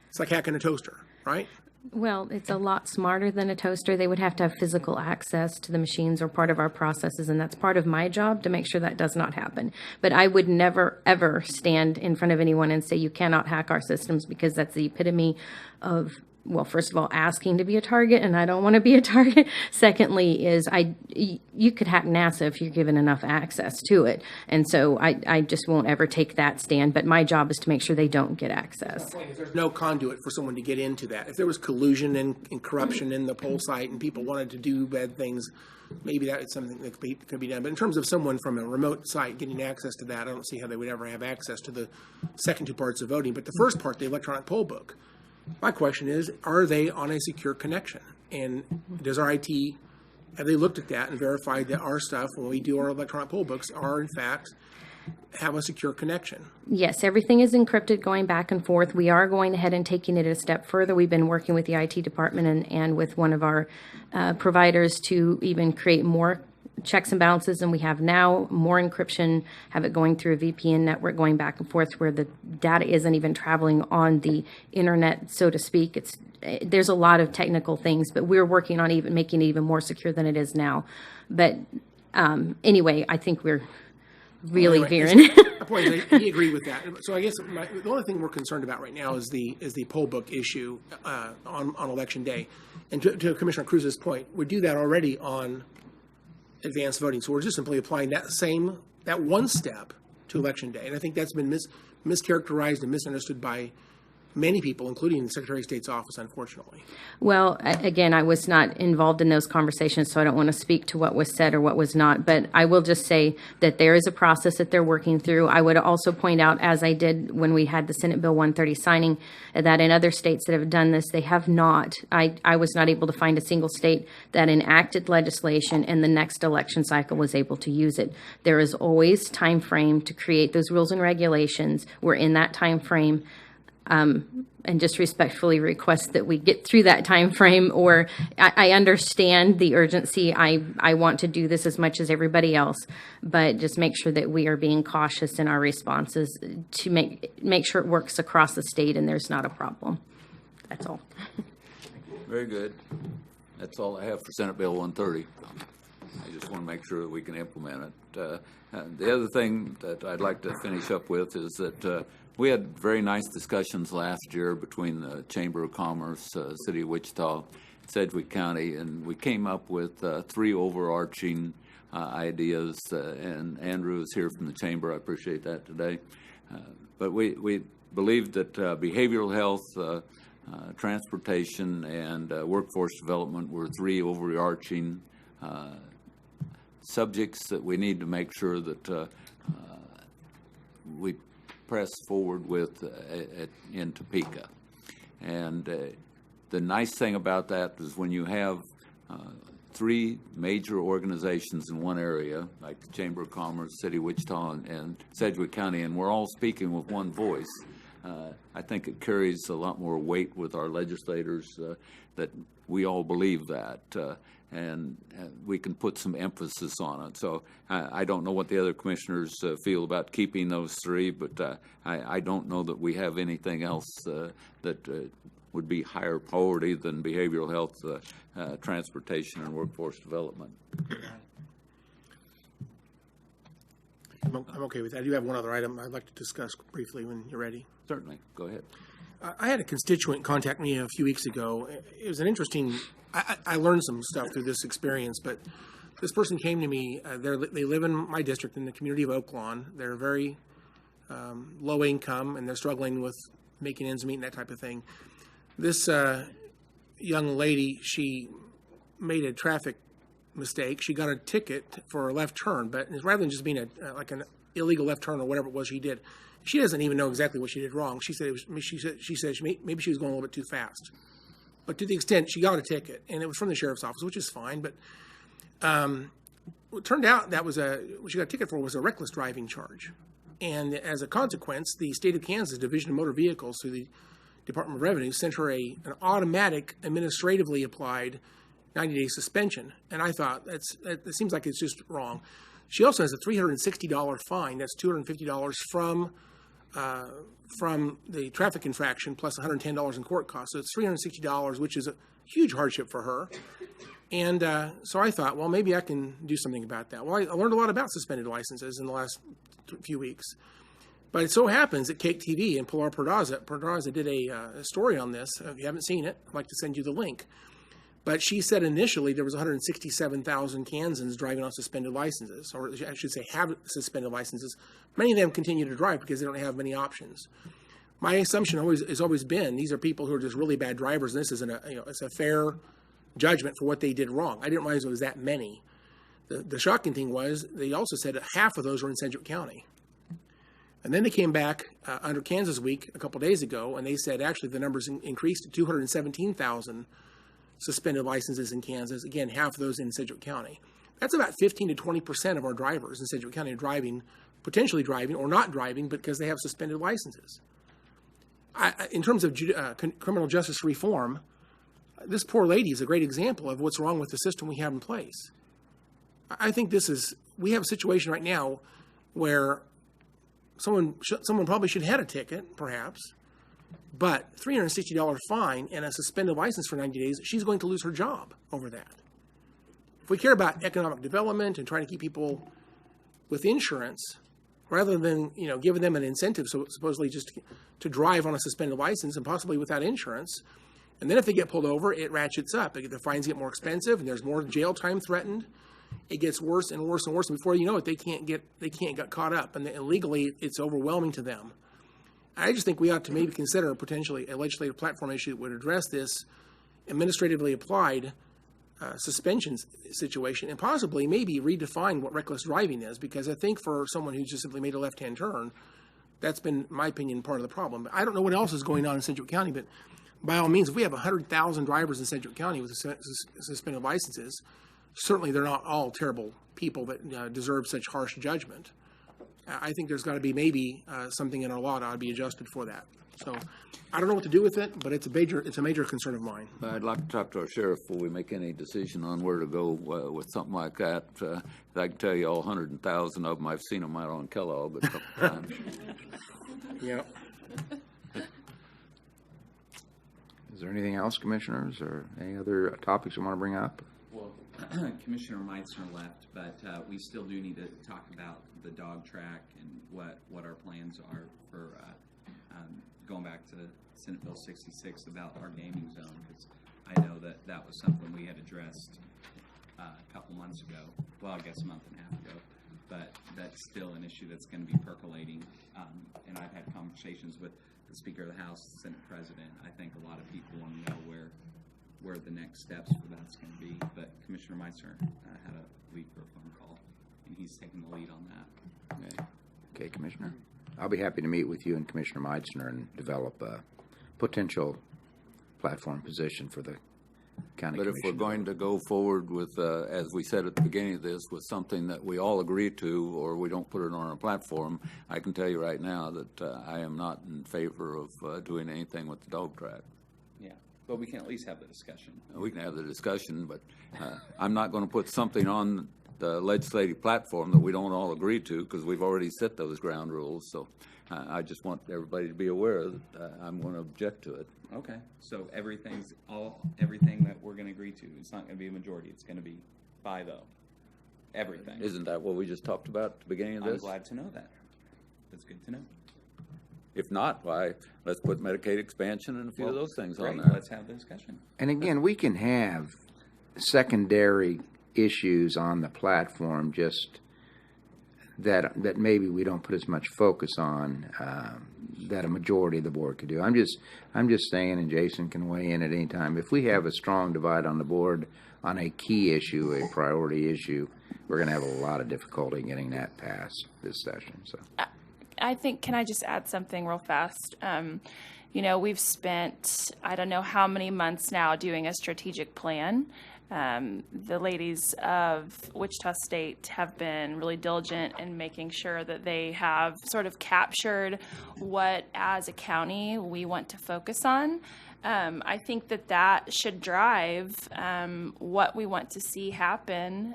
It's like hacking a toaster, right? Well, it's a lot smarter than a toaster. They would have to have physical access to the machines or part of our processes, and that's part of my job to make sure that does not happen. But I would never, ever stand in front of anyone and say you cannot hack our systems, because that's the epitome of, well, first of all, asking to be a target, and I don't want to be a target. Secondly is you could hack NASA if you're given enough access to it. And so I just won't ever take that stand, but my job is to make sure they don't get access. There's no conduit for someone to get into that. If there was collusion and corruption in the poll site and people wanted to do bad things, maybe that is something that could be done. But in terms of someone from a remote site getting access to that, I don't see how they would ever have access to the second two parts of voting. But the first part, the electronic poll book, my question is, are they on a secure connection? And does our IT, have they looked at that and verified that our stuff, when we do our electronic poll books, are in fact have a secure connection? Yes, everything is encrypted going back and forth. We are going ahead and taking it a step further. We've been working with the IT department and with one of our providers to even create more checks and balances than we have now, more encryption, have it going through a VPN network going back and forth where the data isn't even traveling on the internet, so to speak. There's a lot of technical things, but we're working on even making it even more secure than it is now. But anyway, I think we're really veering. My point is, I agree with that. So I guess the only thing we're concerned about right now is the poll book issue on election day. And to Commissioner Cruz's point, we do that already on advanced voting. So we're just simply applying that one step to election day. And I think that's been mischaracterized and misunderstood by many people, including the Secretary of State's office, unfortunately. Well, again, I was not involved in those conversations, so I don't want to speak to what was said or what was not. But I will just say that there is a process that they're working through. I would also point out, as I did when we had the Senate Bill 130 signing, that in other states that have done this, they have not. I was not able to find a single state that enacted legislation and the next election cycle was able to use it. There is always time frame to create those rules and regulations. We're in that time frame. And just respectfully request that we get through that time frame, or I understand the urgency. I want to do this as much as everybody else, but just make sure that we are being cautious in our responses to make sure it works across the state and there's not a problem. That's all. Very good. That's all I have for Senate Bill 130. I just want to make sure that we can implement it. The other thing that I'd like to finish up with is that we had very nice discussions last year between the Chamber of Commerce, City of Wichita, Sedgwick County, and we came up with 3 overarching ideas, and Andrew is here from the Chamber. I appreciate that today. But we believe that behavioral health, transportation, and workforce development were 3 overarching subjects that we need to make sure that we press forward with in Topeka. And the nice thing about that is when you have 3 major organizations in one area, like the Chamber of Commerce, City of Wichita, and Sedgwick County, and we're all speaking with one voice, I think it carries a lot more weight with our legislators that we all believe that, and we can put some emphasis on it. So I don't know what the other commissioners feel about keeping those 3, but I don't know that we have anything else that would be higher priority than behavioral health, transportation, and workforce development. I'm okay with that. I do have one other item I'd like to discuss briefly when you're ready. Certainly. Go ahead. I had a constituent contact me a few weeks ago. It was an interesting, I learned some stuff through this experience, but this person came to me. They live in my district in the community of Oak Lawn. They're very low income, and they're struggling with making ends meet and that type of thing. This young lady, she made a traffic mistake. She got a ticket for a left turn, but rather than just being like an illegal left turn or whatever it was she did, she doesn't even know exactly what she did wrong. She said maybe she was going a little bit too fast, but to the extent she got a ticket, and it was from the sheriff's office, which is fine. But it turned out that what she got a ticket for was a reckless driving charge, and as a consequence, the state of Kansas Division of Motor Vehicles through the Department of Revenue sent her an automatic, administratively applied 90-day suspension. And I thought that seems like it's just wrong. She also has a $360 fine. That's $250 from the traffic infraction plus $110 in court costs. So it's $360, which is a huge hardship for her. And so I thought, well, maybe I can do something about that. Well, I learned a lot about suspended licenses in the last few weeks. But it so happens that Cake TV and Pilar Perdaza did a story on this. If you haven't seen it, I'd like to send you the link. But she said initially there was 167,000 Kansans driving on suspended licenses, or I should say have suspended licenses. Many of them continue to drive because they don't have many options. My assumption has always been these are people who are just really bad drivers, and this isn't it's a fair judgment for what they did wrong. I didn't realize it was that many. The shocking thing was they also said that half of those were in Sedgwick County. And then they came back under Kansas Week a couple days ago, and they said actually the numbers increased to 217,000 suspended licenses in Kansas. Again, half of those in Sedgwick County. That's about 15 to 20% of our drivers in Sedgwick County are potentially driving, or not driving, because they have suspended licenses. In terms of criminal justice reform, this poor lady is a great example of what's wrong with the system we have in place. I think we have a situation right now where someone probably should have had a ticket, perhaps, but $360 fine and a suspended license for 90 days, she's going to lose her job over that. If we care about economic development and trying to keep people with insurance, rather than giving them an incentive, so supposedly just to drive on a suspended license and possibly without insurance, and then if they get pulled over, it ratchets up. The fines get more expensive, and there's more jail time threatened. It gets worse and worse and worse, and before you know it, they can't get caught up, and legally it's overwhelming to them. I just think we ought to maybe consider potentially a legislative platform issue that would address this administratively applied suspension situation, and possibly maybe redefine what reckless driving is, because I think for someone who's just simply made a left-hand turn, that's been, in my opinion, part of the problem. I don't know what else is going on in Sedgwick County, but by all means, if we have 100,000 drivers in Sedgwick County with suspended licenses, certainly they're not all terrible people that deserve such harsh judgment. I think there's got to be maybe something in our law that ought to be adjusted for that. So I don't know what to do with it, but it's a major concern of mine. I'd like to talk to our sheriff before we make any decision on where to go with something like that. I can tell you all 100,000 of them, I've seen them out on Kellogg a couple times. Yeah. Is there anything else, commissioners, or any other topics you want to bring up? Well, Commissioner Meitzner left, but we still do need to talk about the dog track and what our plans are for going back to Senate Bill 66 about our gaming zone, because I know that was something we had addressed a couple months ago. Well, I guess a month and a half ago. But that's still an issue that's going to be percolating. And I've had conversations with the Speaker of the House, the Senate President. I think a lot of people want to know where the next steps for that's going to be. But Commissioner Meitzner had a week for a phone call, and he's taking the lead on that. Okay, Commissioner. I'll be happy to meet with you and Commissioner Meitzner and develop a potential platform position for the county But if commission. we're going to go forward with, as we said at the beginning of this, with something that we all agree to, or we don't put it on our platform, I can tell you right now that I am not in favor of doing anything with the dog track. Yeah, but we can at least have the discussion. We can have the discussion, but I'm not going to put something on the legislative platform that we don't all agree to, because we've already set those ground rules. So I just want everybody to be aware that I'm going to object to it. Okay, so everything that we're going to agree to, it's not going to be a majority. It's going to be 5-0. Everything. Isn't that what we just talked about at the beginning of this? I'm glad to know that. That's good to know. If not, why, let's put Medicaid expansion and a few of those things great. on there. Let's have the discussion. And again, we can have secondary issues on the platform just that maybe we don't put as much focus on that a majority of the board could do. I'm just saying, and Jason can weigh in at any time, if we have a strong divide on the board on a key issue, a priority issue, we're going to have a lot of difficulty getting that passed this session. So I think, can I just add something real fast? We've spent, I don't know how many months now doing a strategic plan. The ladies of Wichita State have been really diligent in making sure that they have sort of captured what, as a county, we want to focus on. I think that should drive what we want to see happen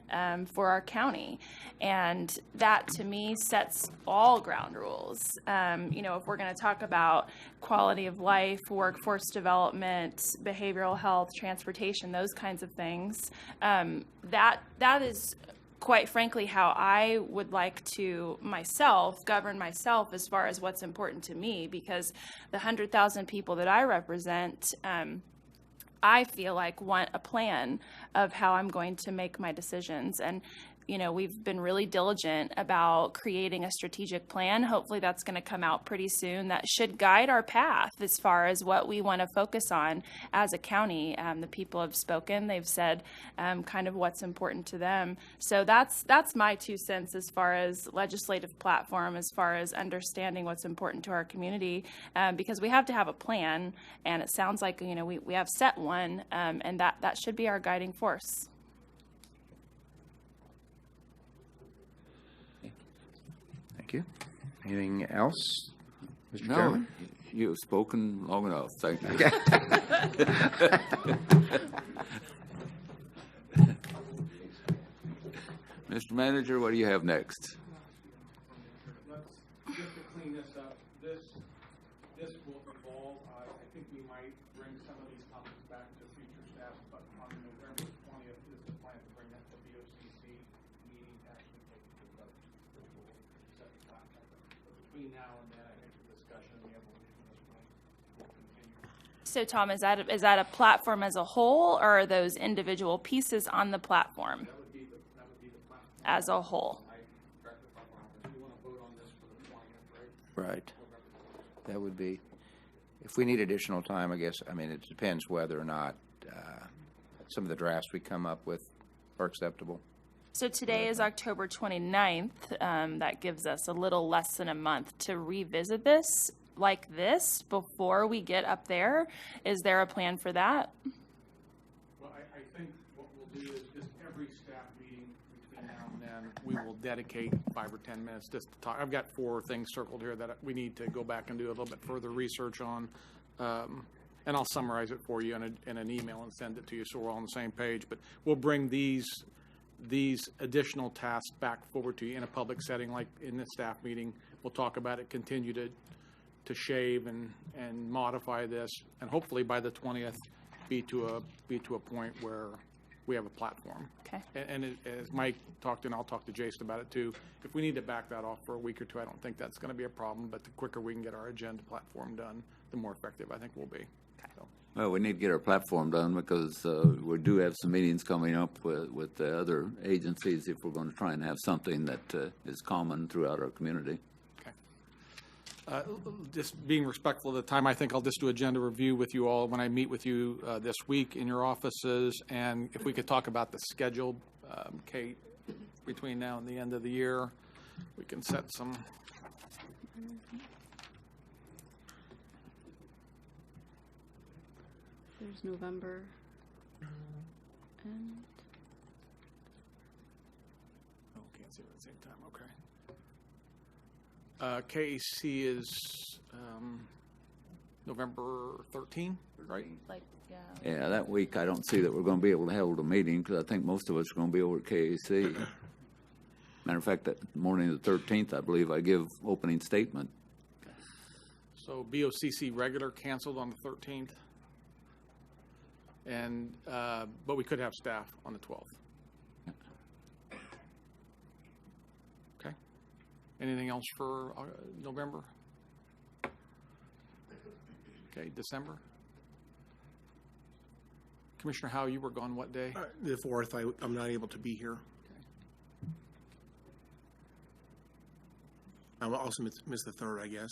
for our county. And that, to me, sets all ground rules. If we're going to talk about quality of life, workforce development, behavioral health, transportation, those kinds of things, that is quite frankly how I would like to govern myself as far as what's important to me, because the 100,000 people that I represent, I feel like want a plan of how I'm going to make my decisions. And we've been really diligent about creating a strategic plan. Hopefully that's going to come out pretty soon. That should guide our path as far as what we want to focus on as a county. The people have spoken. They've said kind of what's important to them. So that's my 2 cents as far as legislative platform, as far as understanding what's important to our community, because we have to have a plan, and it sounds like we have set one, and that should be our guiding force. thank you. Anything else, Mr. No, Chairman? you have spoken long enough. Thank you. Mr. Manager, what do you have next? Just to clean this up, this will evolve. I think we might bring some of these topics back to future staff, but on November 20th is the plan to bring that to BOCC meeting to actually take the vote. Set the contact. But between now and then, I think the discussion and the evolution of this plan will continue. So, Tom, is that a platform as a whole, or are those individual pieces on the platform? That would be the platform as a whole. We want to vote on this for the 20th, right? Right. That would be, if we need additional time, I guess, it depends whether or not some of the drafts we come up with are acceptable. So today is October 29th. That gives us a little less than a month to revisit this like this before we get up there. Is there a plan for that? Well, I think what we'll do is just every staff meeting between now and then, we will dedicate 5 or 10 minutes just to talk. I've got 4 things circled here that we need to go back and do a little bit further research on. And I'll summarize it for you in an email and send it to you so we're all on the same page. But we'll bring these additional tasks back forward to you in a public setting, like in this staff meeting. We'll talk about it, continue to shave and modify this, and hopefully by the 20th be to a point where we have a platform. Okay. As Mike talked, and I'll talk to Jason about it too, if we need to back that off for a week or two, I don't think that's going to be a problem, but the quicker we can get our agenda platform done, the more effective I think we'll be. So. Well, we need to get our platform done because we do have some meetings coming up with the other agencies if we're going to try and have something that is common throughout our community. Just being respectful of the time, I think I'll just do agenda review with you all when I meet with you this week in your offices. And if we could talk about the schedule, Kate, between now and the end of the year, we can set some. There's November. And Oh, can't see it at the same time. Okay. KAC is November 13, right? Like, yeah. Yeah, that week I don't see that we're going to be able to hold a meeting because I think most of us are going to be over at KAC. Matter of fact, that morning of the 13th, I believe I give opening statement. So BOCC regular canceled on the 13th. And, but we could have staff on the 12th. Okay. Anything else for November? Okay, December. Commissioner Howe, you were gone what day? The 4th, I'm not able to be here. I'll also miss the 3rd, I guess.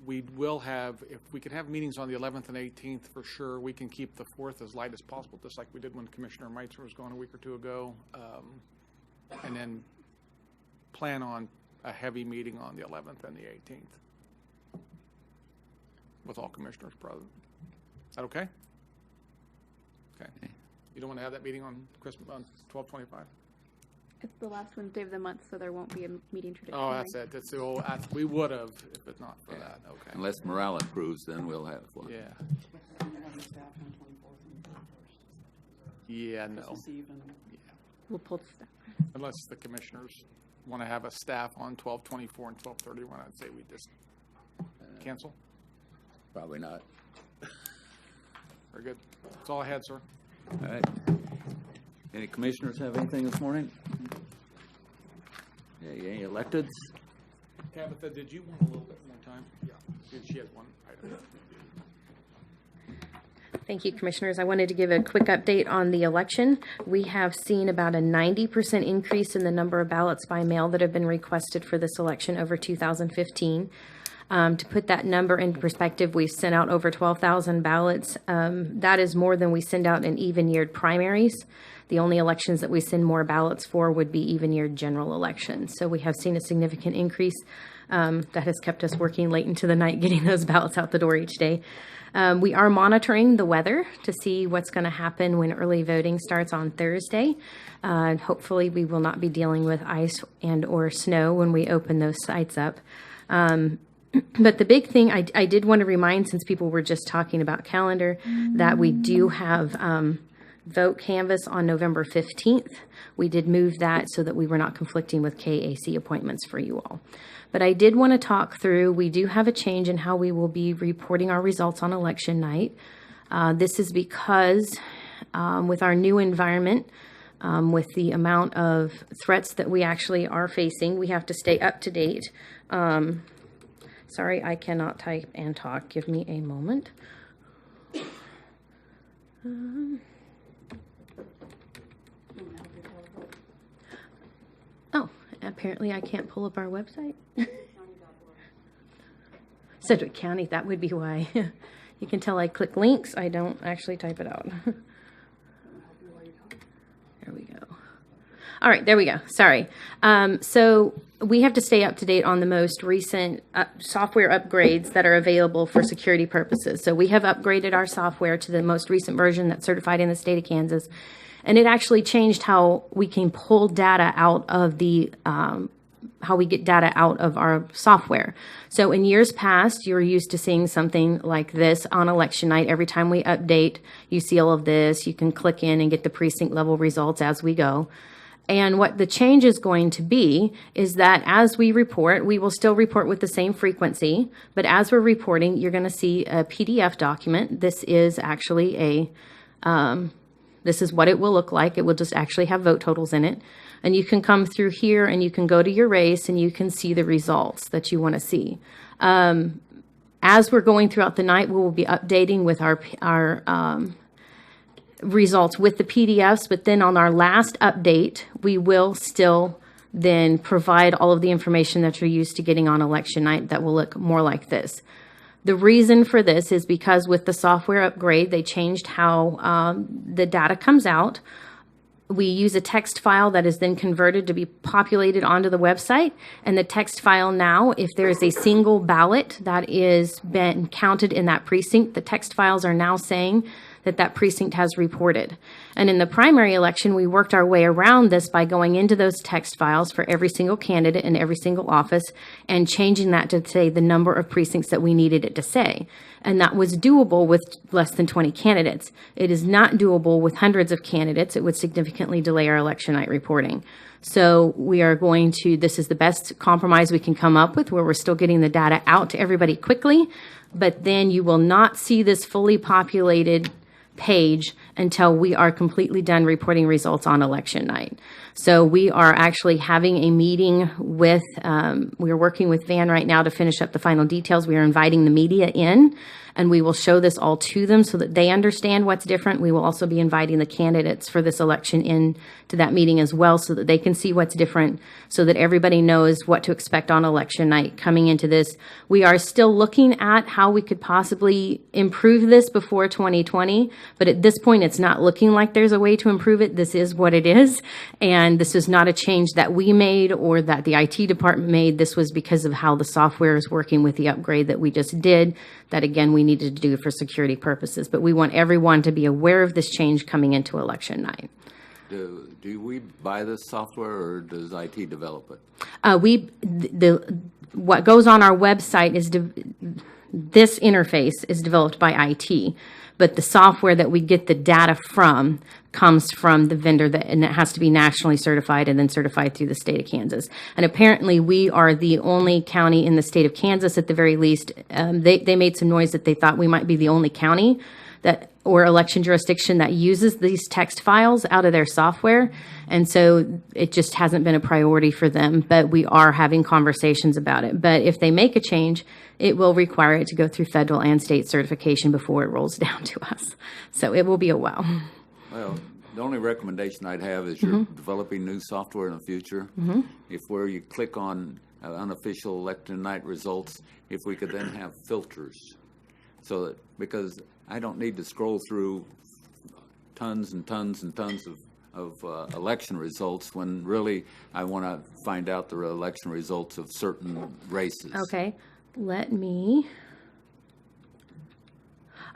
We will have, if we could have meetings on the 11th and 18th for sure, we can keep the 4th as light as possible, just like we did when Commissioner Meitzer was gone a week or two ago. And then plan on a heavy meeting on the 11th and the 18th with all commissioners present. Is that okay? Okay. You don't want to have that meeting on Christmas, on 12/25? it's the last Wednesday of the month, so there won't be a meeting traditionally. Oh, that's it. That's the old, we would have if it's not for that. Okay. Unless morale improves, then we'll have one. Yeah. Yeah, no. Yeah. We'll pull the staff. Unless the commissioners want to have a staff on 12/24 and 12/31, I'd say we just cancel. Probably not. Very good. That's all I had, sir. All right. Any commissioners have anything this morning? Any electeds? Tabitha, did you want a little bit more time? Yeah. She had one item. Thank you, Commissioners. I wanted to give a quick update on the election. We have seen about a 90% increase in the number of ballots by mail that have been requested for this election over 2015. To put that number in perspective, we've sent out over 12,000 ballots. That is more than we send out in even-yeared primaries. The only elections that we send more ballots for would be even-yeared general elections. So we have seen a significant increase that has kept us working late into the night getting those ballots out the door each day. We are monitoring the weather to see what's going to happen when early voting starts on Thursday. Hopefully we will not be dealing with ice and or snow when we open those sites up. But the big thing I did want to remind, since people were just talking about calendar, that we do have vote canvass on November 15th. We did move that so that we were not conflicting with KAC appointments for you all. But I did want to talk through, we do have a change in how we will be reporting our results on election night. This is because with our new environment, with the amount of threats that we actually are facing, we have to stay up to date. Sorry, I cannot type and talk. Give me a moment. Oh, apparently I can't pull up our website. Sedgwick County, that would be why. You can tell I click links. I don't actually type it out. There we go. All right, there we go. Sorry. So we have to stay up to date on the most recent software upgrades that are available for security purposes. So we have upgraded our software to the most recent version that's certified in the state of Kansas. And it actually changed how we can pull data out of the, how we get data out of our software. So in years past, you're used to seeing something like this on election night. Every time we update, you see all of this. You can click in and get the precinct level results as we go. And what the change is going to be is that as we report, we will still report with the same frequency, but as we're reporting, you're going to see a PDF document. This is actually this is what it will look like. It will just actually have vote totals in it. And you can come through here and you can go to your race and you can see the results that you want to see. As we're going throughout the night, we will be updating with our results with the PDFs, but then on our last update, we will still then provide all of the information that you're used to getting on election night that will look more like this. The reason for this is because with the software upgrade, they changed how the data comes out. We use a text file that is then converted to be populated onto the website. And the text file now, if there is a single ballot that is been counted in that precinct, the text files are now saying that precinct has reported. And in the primary election, we worked our way around this by going into those text files for every single candidate in every single office and changing that to say the number of precincts that we needed it to say. And that was doable with less than 20 candidates. It is not doable with hundreds of candidates. It would significantly delay our election night reporting. So we are going to, this is the best compromise we can come up with, where we're still getting the data out to everybody quickly, but then you will not see this fully populated page until we are completely done reporting results on election night. So we are actually having a meeting with, we are working with Van right now to finish up the final details. We are inviting the media in, and we will show this all to them so that they understand what's different. We will also be inviting the candidates for this election in to that meeting as well so that they can see what's different, so that everybody knows what to expect on election night coming into this. We are still looking at how we could possibly improve this before 2020, but at this point, it's not looking like there's a way to improve it. This is what it is, and this is not a change that we made or that the IT department made. This was because of how the software is working with the upgrade that we just did, that again, we needed to do for security purposes. But we want everyone to be aware of this change coming into election night. Do we buy this software, or does IT develop it? What goes on our website is this interface is developed by IT, but the software that we get the data from comes from the vendor, and it has to be nationally certified and then certified through the state of Kansas. And apparently we are the only county in the state of Kansas, at the very least. They made some noise that they thought we might be the only county that or election jurisdiction that uses these text files out of their software. And so it just hasn't been a priority for them, but we are having conversations about it. But if they make a change, it will require it to go through federal and state certification before it rolls down to us. So it will be a while. Well, the only recommendation I'd have is you're developing new software in the future. If where you click on unofficial election night results, if we could then have filters, so that, because I don't need to scroll through tons and tons and tons of election results when really I want to find out the election results of certain races. Okay,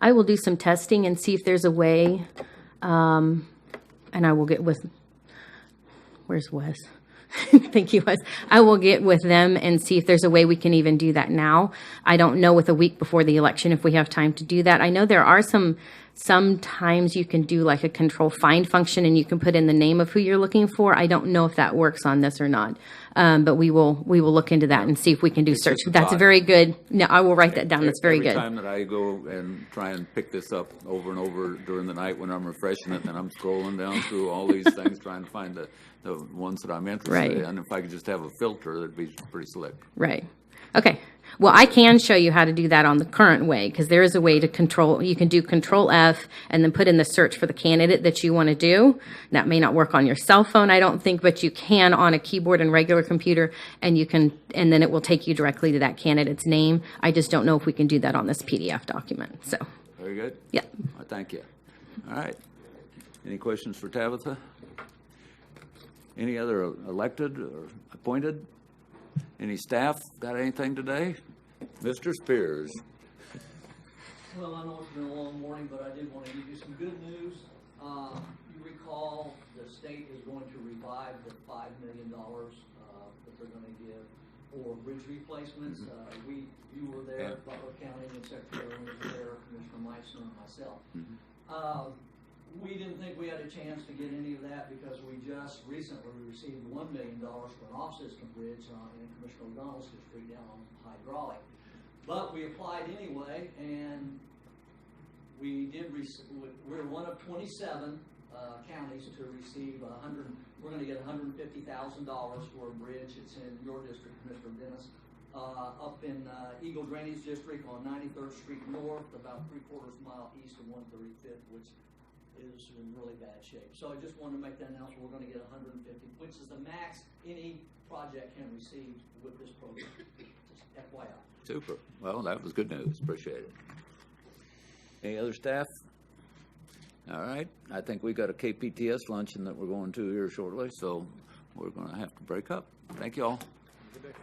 I will do some testing and see if there's a way, and I will get with, where's Wes? Thank you, Wes. I will get with them and see if there's a way we can even do that now. I don't know with a week before the election if we have time to do that. I know there are sometimes you can do like a control find function and you can put in the name of who you're looking for. I don't know if that works on this or not. But we will look into that and see if we can do search. That's a very good, no, I will write that down. That's very good. Every time that I go and try and pick this up over and over during the night when I'm refreshing it, and I'm scrolling down through all these things trying to find the ones that I'm interested in. If I could just have a filter, that'd be pretty slick. Right. Okay. Well, I can show you how to do that on the current way, because there is a way to control. You can do Control F and then put in the search for the candidate that you want to do. That may not work on your cell phone, I don't think, but you can on a keyboard and regular computer, and you can, and then it will take you directly to that candidate's name. I just don't know if we can do that on this PDF document. So. Very good. Yeah. Well, thank you. All right. Any questions for Tabitha? Any other elected or appointed? Any staff got anything today? Mr. Spears. Well, I know it's been a long morning, but I did want to give you some good news. You recall the state is going to revive the $5 million that they're going to give for bridge replacements. You were there, Butler County and Secretary was there, Commissioner Meissner and myself. we didn't think we had a chance to get any of that because we just recently received $1 million for an off-system bridge in Commissioner O'Donnell's district down on hydraulic. But we applied anyway, and we did. We're one of 27 counties to receive We're going to get $150,000 for a bridge. It's in your district, Commissioner Dennis, up in Eagle Drainage District on 93rd Street North, about 3/4 mile east of 135th, which is in really bad shape. So I just wanted to make that announcement. We're going to get $150, which is the max any project can receive with this program. Just FYI. Super. Well, that was good news. Appreciate it. Any other staff? All right. I think we got a KPTS luncheon that we're going to here shortly, so we're going to have to break up. Thank you all. Good day.